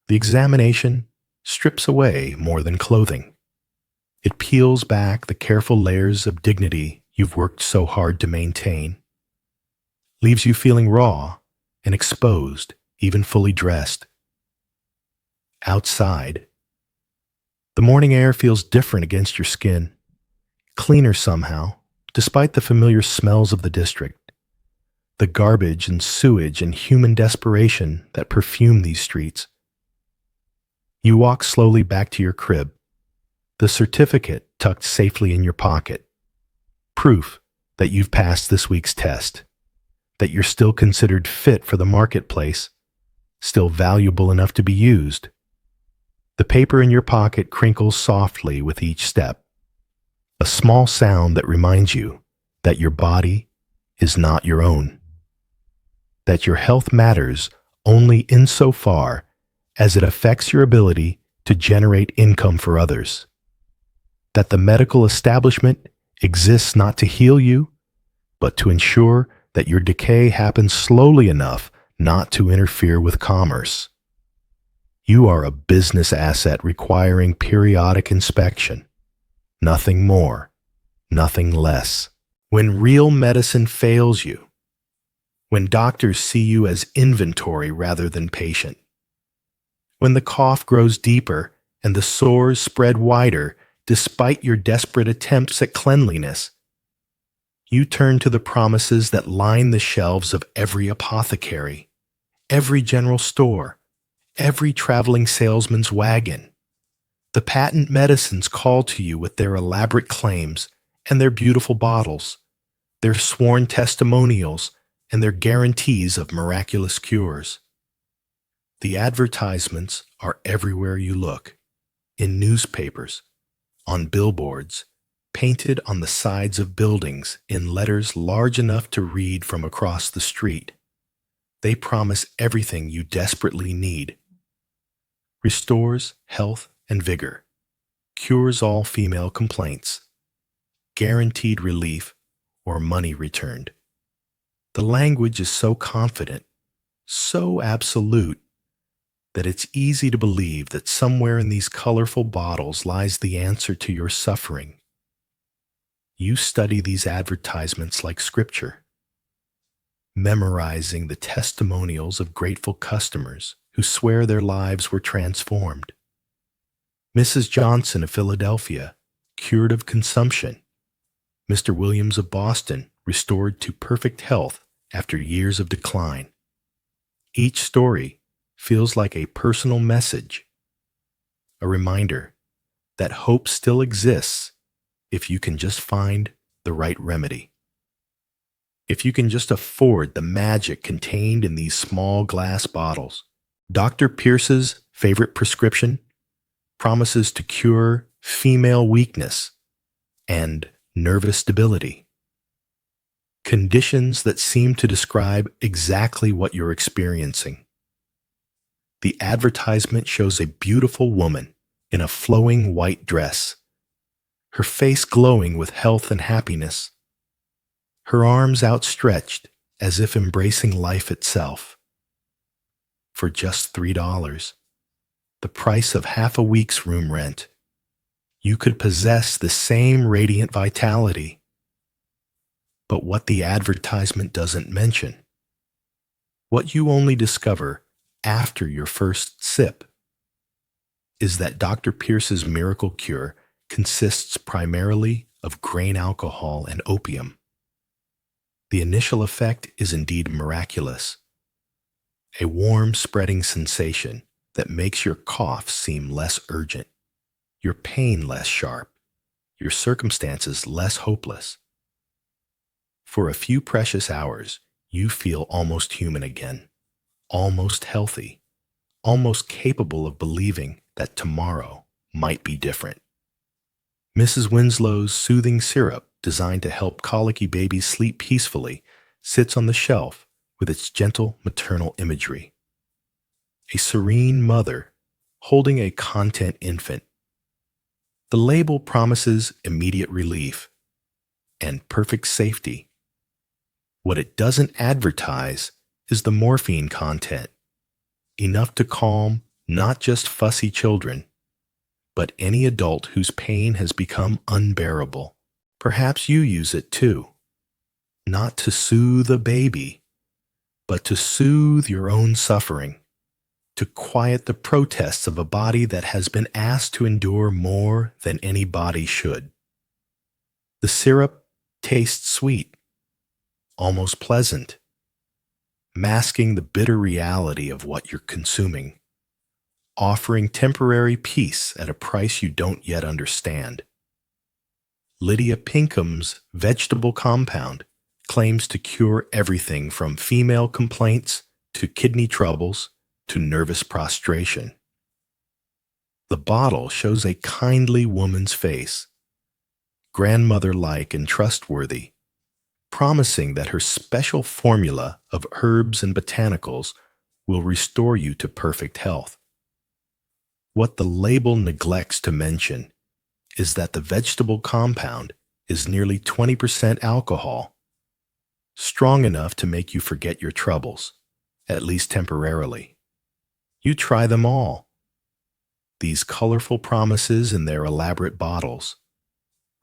The examination strips away more than clothing. It peels back the careful layers of dignity you've worked so hard to maintain, leaves you feeling raw and exposed, even fully dressed. Outside, the morning air feels different against your skin, cleaner somehow, despite the familiar smells of the district, the garbage and sewage and human desperation that perfume these streets. You walk slowly back to your crib, the certificate tucked safely in your pocket, proof that you've passed this week's test, that you're still considered fit for the marketplace, still valuable enough to be used. The paper in your pocket crinkles softly with each step, a small sound that reminds you that your body is not your own, that your health matters only insofar as it affects your ability to generate income for others, that the medical establishment exists not to heal you, but to ensure that your decay happens slowly enough not to interfere with commerce. You are a business asset requiring periodic inspection. Nothing more, nothing less. When real medicine fails you, when doctors see you as inventory rather than patient, when the cough grows deeper and the sores spread wider despite your desperate attempts at cleanliness, you turn to the promises that line the shelves of every apothecary, every general store, every traveling salesman's wagon. The patent medicines call to you with their elaborate claims and their beautiful bottles, their sworn testimonials and their guarantees of miraculous cures. The advertisements are everywhere you look, in newspapers, on billboards, painted on the sides of buildings in letters large enough to read from across the street. They promise everything you desperately need. Restores health and vigor, cures all female complaints, guaranteed relief or money returned. The language is so confident, so absolute, that it's easy to believe that somewhere in these colorful bottles lies the answer to your suffering. You study these advertisements like scripture, memorizing the testimonials of grateful customers who swear their lives were transformed. Mrs. Johnson of Philadelphia, cured of consumption. Mr. Williams of Boston, restored to perfect health after years of decline. Each story feels like a personal message, a reminder that hope still exists if you can just find the right remedy. If you can just afford the magic contained in these small glass bottles. Dr. Pierce's favorite prescription promises to cure female weakness and nervous debility, conditions that seem to describe exactly what you're experiencing. The advertisement shows a beautiful woman in a flowing white dress, her face glowing with health and happiness, her arms outstretched as if embracing life itself. For just $3, the price of half a week's room rent, you could possess the same radiant vitality. But what the advertisement doesn't mention, what you only discover after your first sip, is that Dr. Pierce's miracle cure consists primarily of grain alcohol and opium. The initial effect is indeed miraculous, a warm spreading sensation that makes your cough seem less urgent, your pain less sharp, your circumstances less hopeless. For a few precious hours, you feel almost human again, almost healthy, almost capable of believing that tomorrow might be different. Mrs. Winslow's soothing syrup, designed to help colicky babies sleep peacefully, sits on the shelf with its gentle maternal imagery. a serene mother holding a content infant. The label promises immediate relief and perfect safety. What it doesn't advertise is the morphine content, enough to calm not just fussy children, but any adult whose pain has become unbearable. Perhaps you use it too, not to soothe a baby, but to soothe your own suffering, to quiet the protests of a body that has been asked to endure more than any body should. The syrup tastes sweet, almost pleasant, masking the bitter reality of what you're consuming, offering temporary peace at a price you don't yet understand. Lydia Pinkham's vegetable compound claims to cure everything from female complaints to kidney troubles to nervous prostration. The bottle shows a kindly woman's face, grandmother-like and trustworthy, promising that her special formula of herbs and botanicals will restore you to perfect health. What the label neglects to mention is that the vegetable compound is nearly 20% alcohol, strong enough to make you forget your troubles, at least temporarily. You try them all. These colorful promises in their elaborate bottles.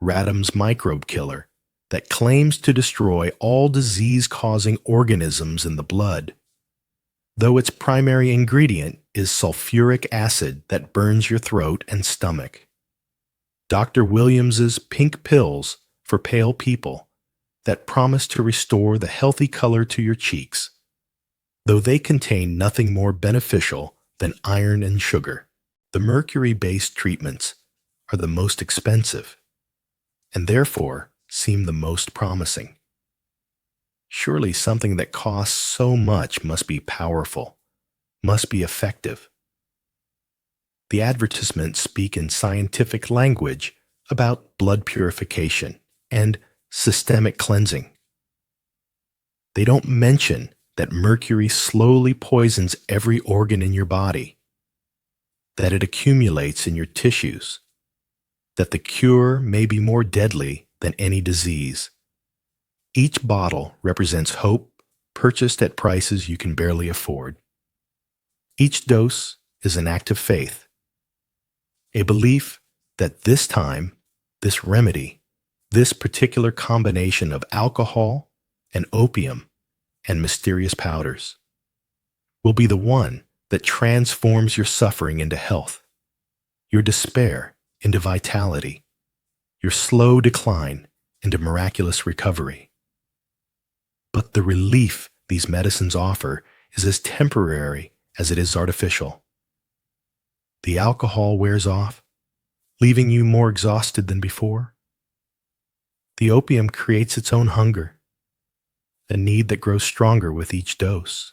Radham's microbe killer that claims to destroy all disease-causing organisms in the blood, though its primary ingredient is sulfuric acid that burns your throat and stomach. Dr. Williams's pink pills for pale people that promise to restore the healthy color to your cheeks, though they contain nothing more beneficial than iron and sugar. The mercury-based treatments are the most expensive, and therefore seem the most promising. Surely something that costs so much must be powerful, must be effective. The advertisements speak in scientific language about blood purification and systemic cleansing. They don't mention that mercury slowly poisons every organ in your body, that it accumulates in your tissues, that the cure may be more deadly than any disease. Each bottle represents hope purchased at prices you can barely afford. Each dose is an act of faith, a belief that this time, this remedy, this particular combination of alcohol and opium and mysterious powders will be the one that transforms your suffering into health, your despair into vitality, your slow decline into miraculous recovery. But the relief these medicines offer is as temporary as it is artificial. The alcohol wears off, leaving you more exhausted than before. The opium creates its own hunger, a need that grows stronger with each dose.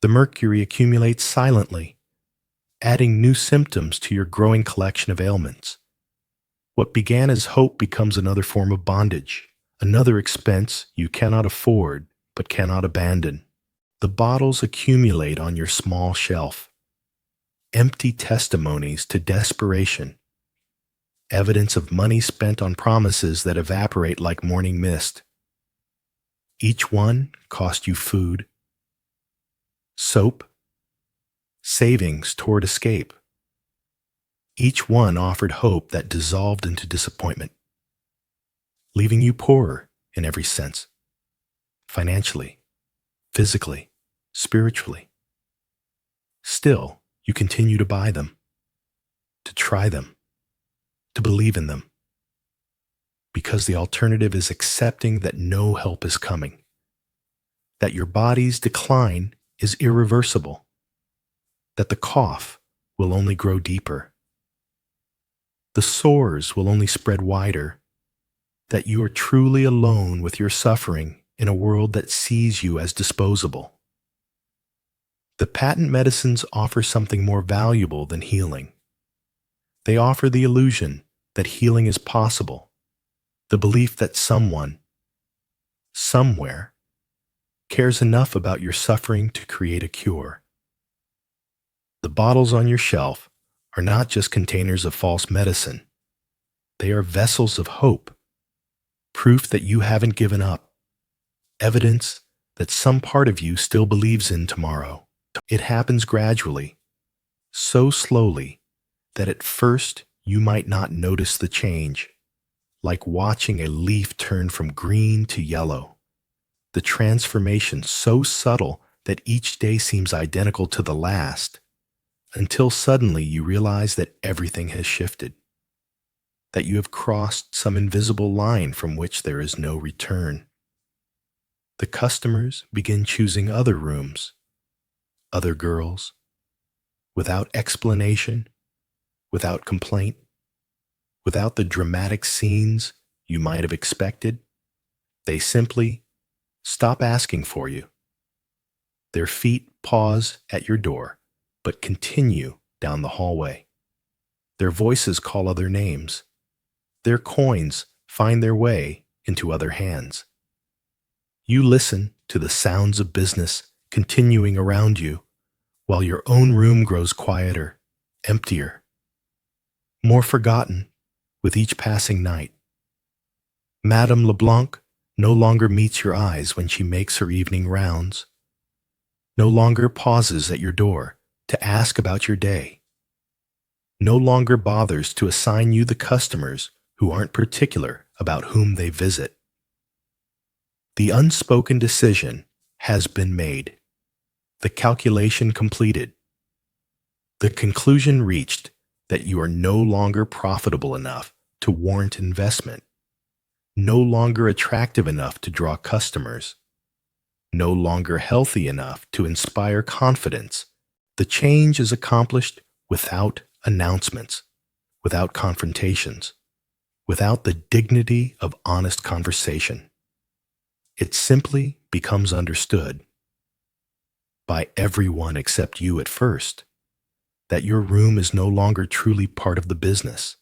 The mercury accumulates silently, adding new symptoms to your growing collection of ailments. What began as hope becomes another form of bondage, another expense you cannot afford but cannot abandon. The bottles accumulate on your small shelf, empty testimonies to desperation, evidence of money spent on promises that evaporate like morning mist. Each one cost you food, soap, savings toward escape. Each one offered hope that dissolved into disappointment, leaving you poorer in every sense, financially, physically, spiritually. Still, you continue to buy them, to try them, to believe in them, because the alternative is accepting that no help is coming, that your body's decline is irreversible, that the cough will only grow deeper, the sores will only spread wider, that you are truly alone with your suffering in a world that sees you as disposable. The patent medicines offer something more valuable than healing. They offer the illusion that healing is possible, the belief that someone, somewhere, cares enough about your suffering to create a cure. The bottles on your shelf are not just containers of false medicine. They are vessels of hope, proof that you haven't given up, evidence that some part of you still believes in tomorrow. It happens gradually, so slowly that at first you might not notice the change, like watching a leaf turn from green to yellow. The transformation so subtle that each day seems identical to the last, until suddenly you realize that everything has shifted, that you have crossed some invisible line from which there is no return. The customers begin choosing other rooms, other girls, without explanation, without complaint, without the dramatic scenes you might have expected. They simply stop asking for you. Their feet pause at your door, but continue down the hallway. Their voices call other names. Their coins find their way into other hands. You listen to the sounds of business continuing around you, while your own room grows quieter, emptier, more forgotten with each passing night. Madame Leblanc no longer meets your eyes when she makes her evening rounds, no longer pauses at your door to ask about your day, no longer bothers to assign you the customers who aren't particular about whom they visit. The unspoken decision has been made, the calculation completed, the conclusion reached that you are no longer profitable enough to warrant investment, no longer attractive enough to draw customers, no longer healthy enough to inspire confidence. The change is accomplished without announcements, without confrontations, without the dignity of honest conversation. It simply becomes understood by everyone except you at first that your room is no longer truly part of the business,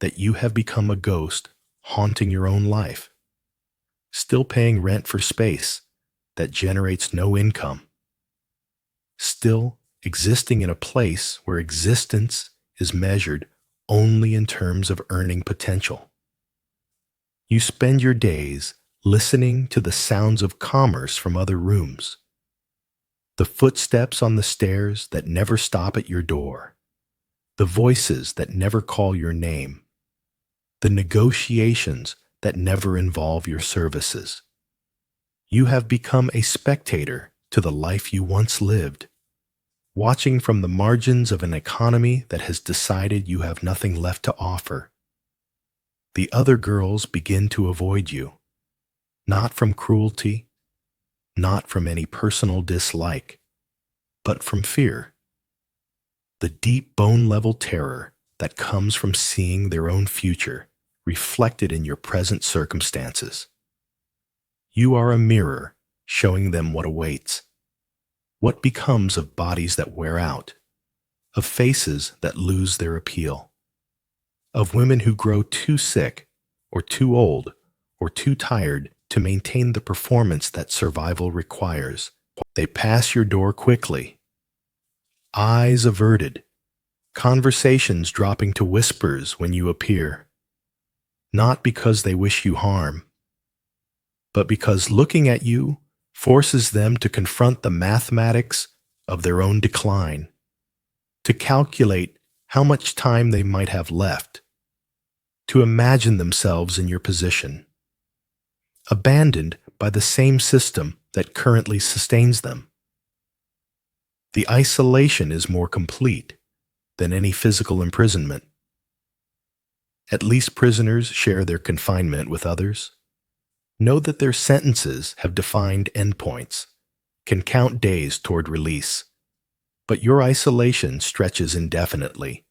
that you have become a ghost haunting your own life, still paying rent for space that generates no income, still existing in a place where existence is measured only in terms of earning potential. You spend your days listening to the sounds of commerce from other rooms, the footsteps on the stairs that never stop at your door, the voices that never call your name, the negotiations that never involve your services. You have become a spectator to the life you once lived, watching from the margins of an economy that has decided you have nothing left to offer. The other girls begin to avoid you, not from cruelty, not from any personal dislike, but from fear. The deep bone-level terror that comes from seeing their own future reflected in your present circumstances. You are a mirror showing them what awaits, what becomes of bodies that wear out, of faces that lose their appeal, of women who grow too sick or too old or too tired to maintain the performance that survival requires. They pass your door quickly, eyes averted, conversations dropping to whispers when you appear, not because they wish you harm, but because looking at you forces them to confront the mathematics of their own decline, to calculate how much time they might have left, to imagine themselves in your position, abandoned by the same system that currently sustains them. The isolation is more complete than any physical imprisonment. At least prisoners share their confinement with others. Know that their sentences have defined endpoints, can count days toward release. But your isolation stretches indefinitely,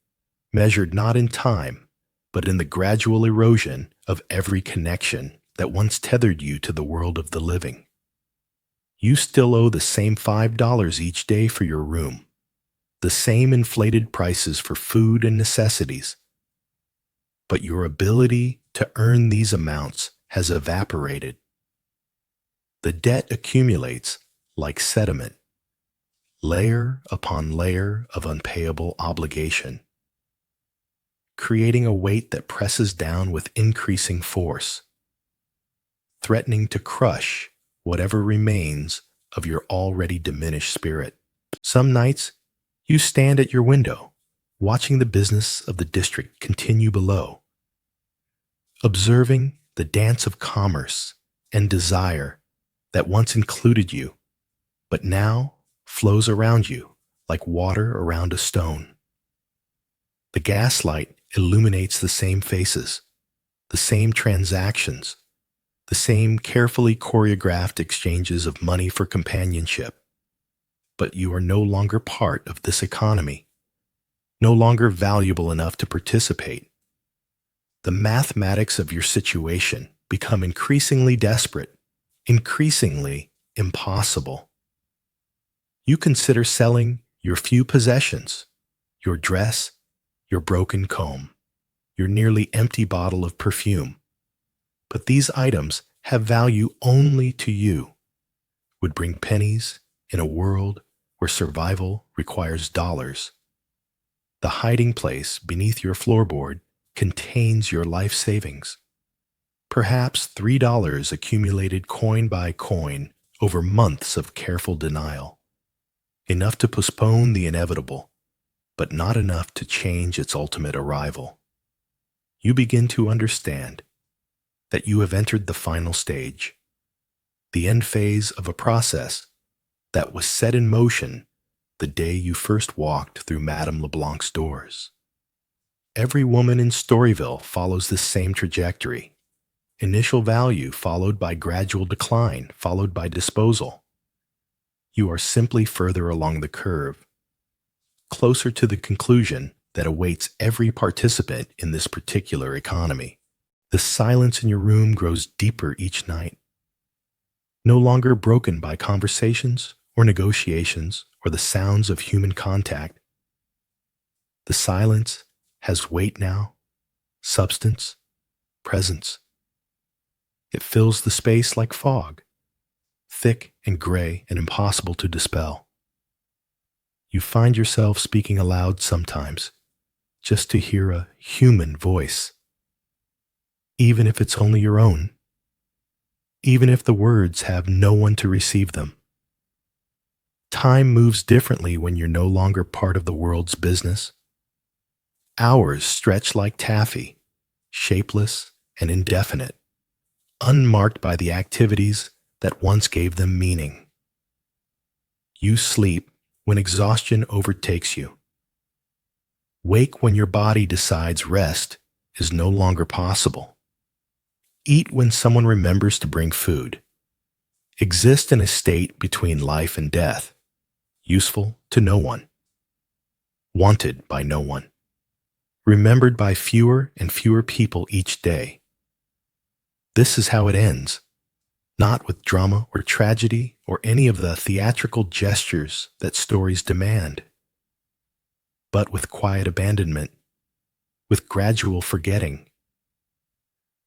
measured not in time, but in the gradual erosion of every connection that once tethered you to the world of the living. You still owe the same $5 each day for your room, the same inflated prices for food and necessities. But your ability to earn these amounts has evaporated. The debt accumulates like sediment. layer upon layer of unpayable obligation, creating a weight that presses down with increasing force, threatening to crush whatever remains of your already diminished spirit. Some nights, you stand at your window, watching the business of the district continue below, observing the dance of commerce and desire that once included you, but now flows around you like water around a stone. The gaslight illuminates the same faces, the same transactions, the same carefully choreographed exchanges of money for companionship. But you are no longer part of this economy, no longer valuable enough to participate. The mathematics of your situation become increasingly desperate, increasingly impossible. You consider selling your few possessions, your dress, your broken comb, your nearly empty bottle of perfume. But these items have value only to you, would bring pennies in a world where survival requires dollars. The hiding place beneath your floorboard contains your life savings. Perhaps $3 accumulated coin by coin over months of careful denial. Enough to postpone the inevitable, but not enough to change its ultimate arrival. You begin to understand that you have entered the final stage, the end phase of a process that was set in motion the day you first walked through Madame LeBlanc's doors. Every woman in Storyville follows this same trajectory. Initial value followed by gradual decline, followed by disposal. You are simply further along the curve, closer to the conclusion that awaits every participant in this particular economy. The silence in your room grows deeper each night, no longer broken by conversations or negotiations or the sounds of human contact. The silence has weight now, substance, presence. It fills the space like fog, thick and gray and impossible to dispel. You find yourself speaking aloud sometimes, just to hear a human voice, even if it's only your own, even if the words have no one to receive them. Time moves differently when you're no longer part of the world's business. Hours stretch like taffy, shapeless and indefinite, unmarked by the activities that once gave them meaning. You sleep when exhaustion overtakes you. Wake when your body decides rest is no longer possible. Eat when someone remembers to bring food. Exist in a state between life and death, useful to no one, wanted by no one, remembered by fewer and fewer people each day. This is how it ends, not with drama or tragedy or any of the theatrical gestures that stories demand, but with quiet abandonment, with gradual forgetting,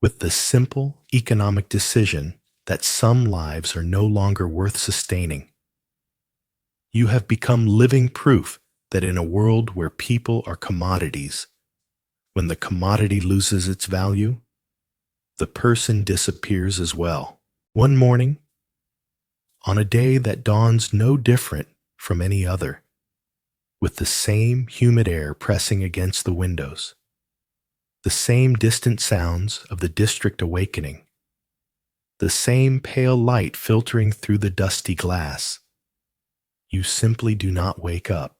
with the simple economic decision that some lives are no longer worth sustaining. You have become living proof that in a world where people are commodities, when the commodity loses its value, the person disappears as well. One morning, on a day that dawns no different from any other, with the same humid air pressing against the windows, the same distant sounds of the district awakening, the same pale light filtering through the dusty glass, you simply do not wake up.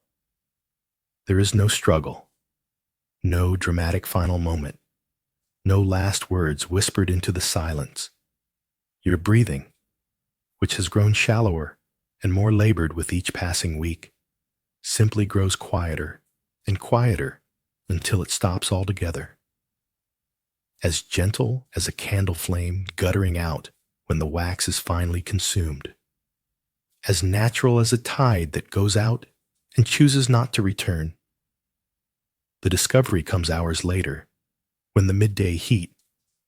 There is no struggle, no dramatic final moment, no last words whispered into the silence. Your breathing, which has grown shallower and more labored with each passing week, simply grows quieter and quieter until it stops altogether. As gentle as a candle flame guttering out when the wax is finally consumed. As natural as a tide that goes out and chooses not to return. The discovery comes hours later, when the midday heat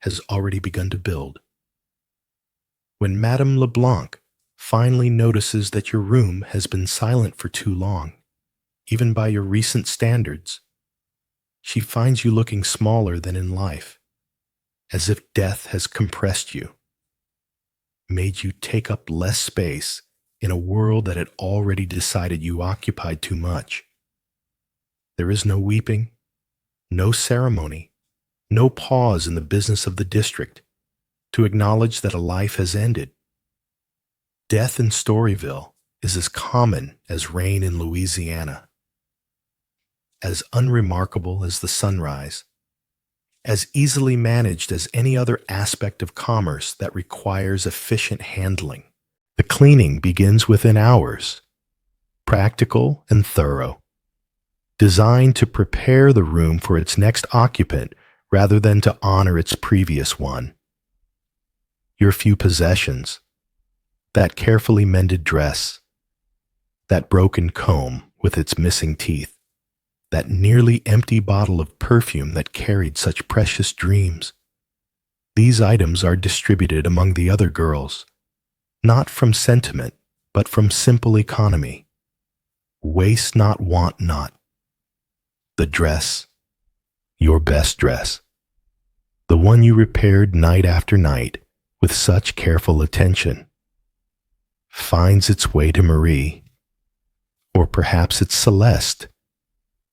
has already begun to build. When Madame LeBlanc finally notices that your room has been silent for too long, even by your recent standards. She finds you looking smaller than in life, as if death has compressed you, made you take up less space in a world that had already decided you occupied too much. There is no weeping, no ceremony, no pause in the business of the district to acknowledge that a life has ended. Death in Storyville is as common as rain in Louisiana, as unremarkable as the sunrise, as easily managed as any other aspect of commerce that requires efficient handling. The cleaning begins within hours, practical and thorough, designed to prepare the room for its next occupant rather than to honor its previous one. Your few possessions, that carefully mended dress, that broken comb with its missing teeth, that nearly empty bottle of perfume that carried such precious dreams. These items are distributed among the other girls, not from sentiment, but from simple economy. Waste not, want not. The dress, your best dress, the one you repaired night after night with such careful attention, finds its way to Marie, or perhaps it's Celeste,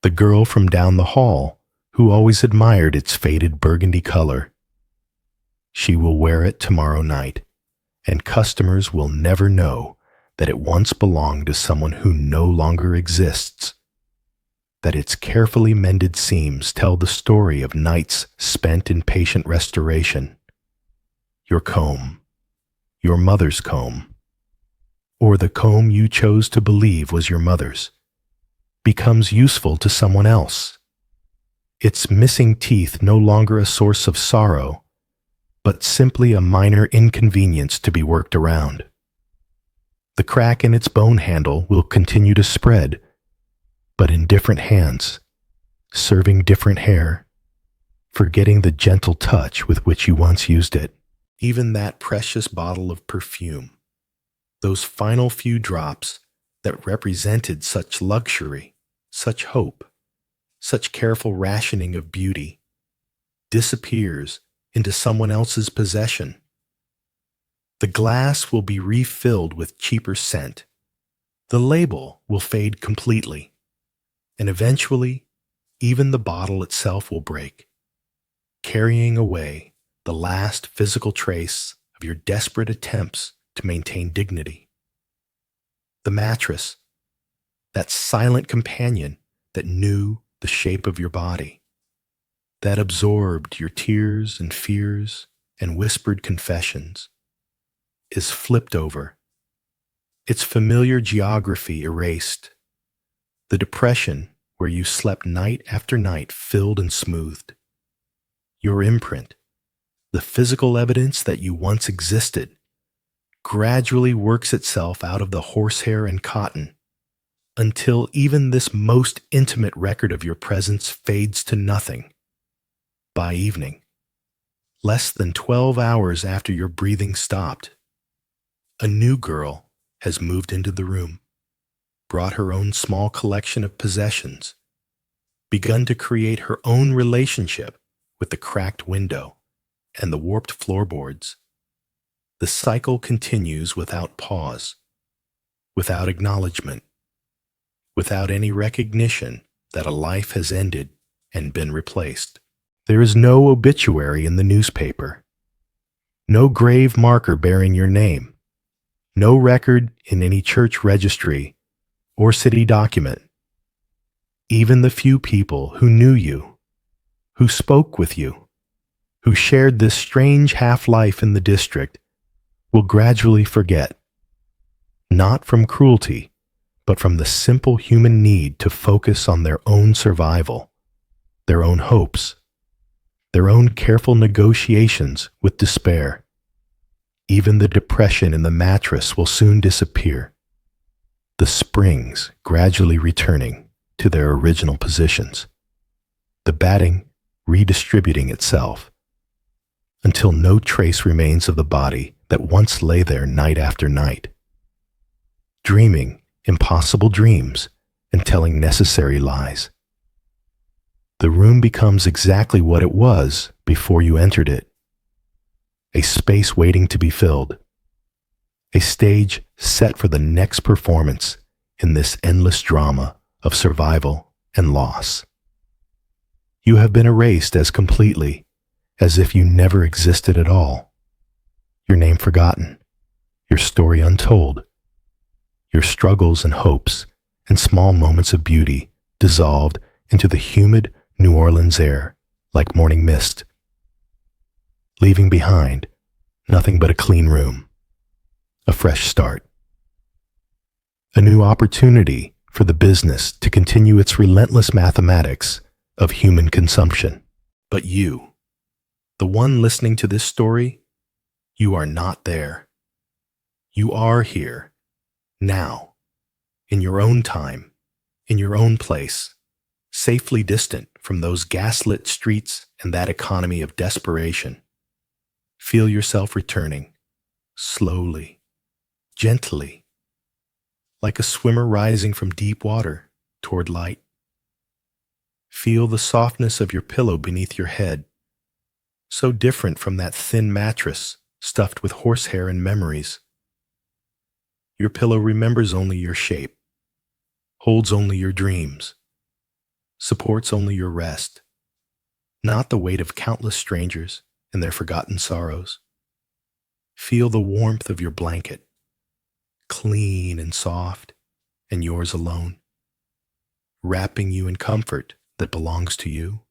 the girl from down the hall who always admired its faded burgundy color. She will wear it tomorrow night, and customers will never know that it once belonged to someone who no longer exists, that its carefully mended seams tell the story of nights spent in patient restoration. Your comb, your mother's comb, or the comb you chose to believe was your mother's, becomes useful to someone else. Its missing teeth no longer a source of sorrow, but simply a minor inconvenience to be worked around. The crack in its bone handle will continue to spread, but in different hands, serving different hair, forgetting the gentle touch with which you once used it. Even that precious bottle of perfume, those final few drops that represented such luxury, such hope, such careful rationing of beauty, disappears into someone else's possession. The glass will be refilled with cheaper scent. The label will fade completely, and eventually, even the bottle itself will break, carrying away the last physical trace of your desperate attempts to maintain dignity. The mattress, that silent companion that knew the shape of your body, that absorbed your tears and fears and whispered confessions, is flipped over, its familiar geography erased, the depression where you slept night after night filled and smoothed. Your imprint, the physical evidence that you once existed, gradually works itself out of the horsehair and cotton, until even this most intimate record of your presence fades to nothing. By evening, less than 12 hours after your breathing stopped, a new girl has moved into the room, brought her own small collection of possessions, begun to create her own relationship with the cracked window and the warped floorboards. The cycle continues without pause, without acknowledgement, without any recognition that a life has ended and been replaced. There is no obituary in the newspaper, no grave marker bearing your name, no record in any church registry or city document. Even the few people who knew you, who spoke with you, who shared this strange half-life in the district, will gradually forget, not from cruelty, but from the simple human need to focus on their own survival, their own hopes, their own careful negotiations with despair. Even the depression in the mattress will soon disappear, the springs gradually returning to their original positions, the batting redistributing itself, until no trace remains of the body that once lay there night after night. dreaming impossible dreams and telling necessary lies. The room becomes exactly what it was before you entered it. A space waiting to be filled. A stage set for the next performance in this endless drama of survival and loss. You have been erased as completely as if you never existed at all. Your name forgotten, your story untold, your struggles and hopes and small moments of beauty dissolved into the humid New Orleans air like morning mist, leaving behind nothing but a clean room, a fresh start, a new opportunity for the business to continue its relentless mathematics of human consumption. But you, the one listening to this story, you are not there. You are here, now, in your own time, in your own place, safely distant from those gaslit streets and that economy of desperation. Feel yourself returning, slowly, gently, like a swimmer rising from deep water toward light. Feel the softness of your pillow beneath your head, so different from that thin mattress stuffed with horsehair and memories. Your pillow remembers only your shape, holds only your dreams, supports only your rest, not the weight of countless strangers and their forgotten sorrows. Feel the warmth of your blanket, clean and soft, and yours alone, wrapping you in comfort that belongs to you,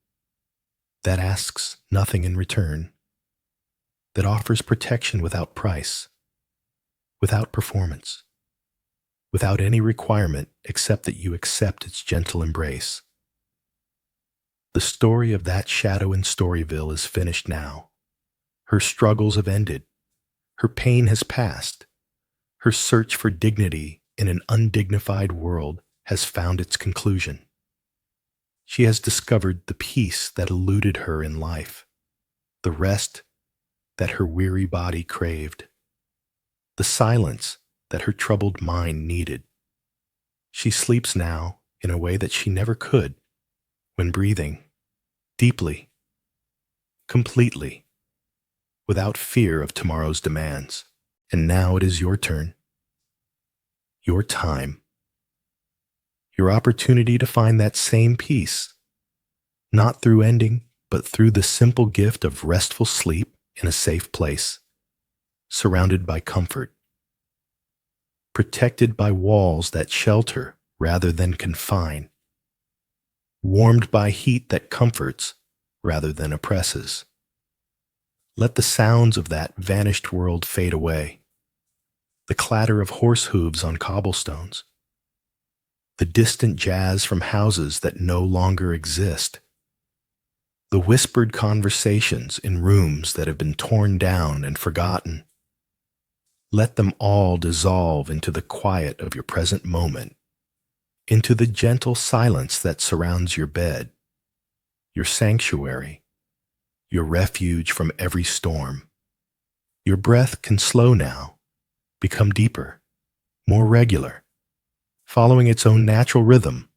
that asks nothing in return, that offers protection without price, without performance, without any requirement except that you accept its gentle embrace. The story of that shadow in Storyville is finished now. Her struggles have ended. Her pain has passed. Her search for dignity in an undignified world has found its conclusion. She has discovered the peace that eluded her in life, the rest that her weary body craved, the silence that her troubled mind needed. She sleeps now in a way that she never could when breathing deeply, completely, without fear of tomorrow's demands. And now it is your turn, your time, your opportunity to find that same peace, not through ending, but through the simple gift of restful sleep in a safe place, surrounded by comfort, protected by walls that shelter rather than confine, warmed by heat that comforts rather than oppresses. Let the sounds of that vanished world fade away, the clatter of horse hooves on cobblestones, the distant jazz from houses that no longer exist, the whispered conversations in rooms that have been torn down and forgotten. Let them all dissolve into the quiet of your present moment, into the gentle silence that surrounds your bed, your sanctuary, your refuge from every storm. Your breath can slow now, become deeper, more regular, following its own natural rhythm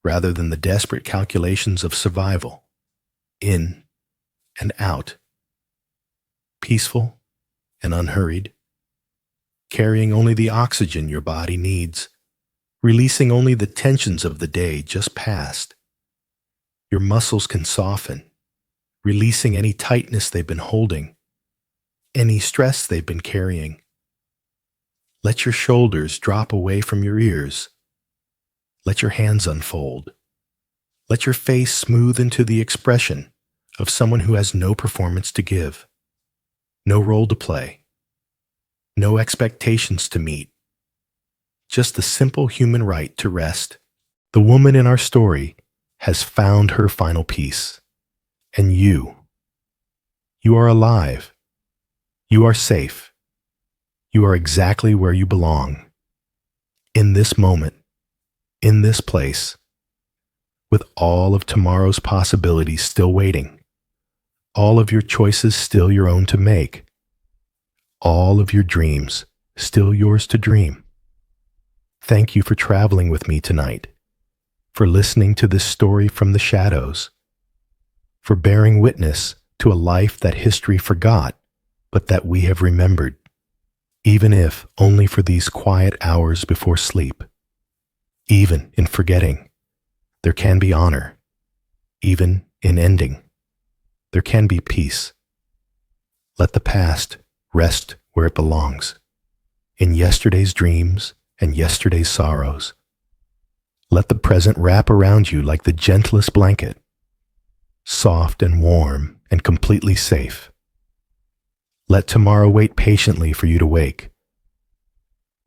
rather than the desperate calculations of survival. In and out, peaceful and unhurried, carrying only the oxygen your body needs, releasing only the tensions of the day just past. Your muscles can soften, releasing any tightness they've been holding, any stress they've been carrying. Let your shoulders drop away from your ears. Let your hands unfold. Let your face smooth into the expression of someone who has no performance to give, no role to play, no expectations to meet, just the simple human right to rest. The woman in our story has found her final peace. And you are alive. You are safe. You are exactly where you belong. In this moment, in this place, with all of tomorrow's possibilities still waiting, all of your choices still your own to make, all of your dreams still yours to dream. Thank you for traveling with me tonight, for listening to this story from the shadows, for bearing witness to a life that history forgot, but that we have remembered, even if only for these quiet hours before sleep. Even in forgetting, there can be honor. Even in ending, there can be peace. Let the past rest where it belongs, in yesterday's dreams and yesterday's sorrows. Let the present wrap around you like the gentlest blanket, soft and warm and completely safe. Let tomorrow wait patiently for you to wake,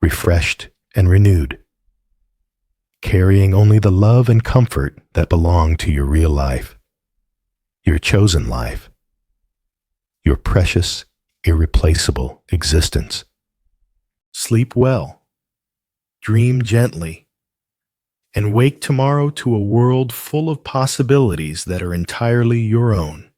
refreshed and renewed, carrying only the love and comfort that belong to your real life, your chosen life, your precious, irreplaceable existence. Sleep well, dream gently, and wake tomorrow to a world full of possibilities that are entirely your own.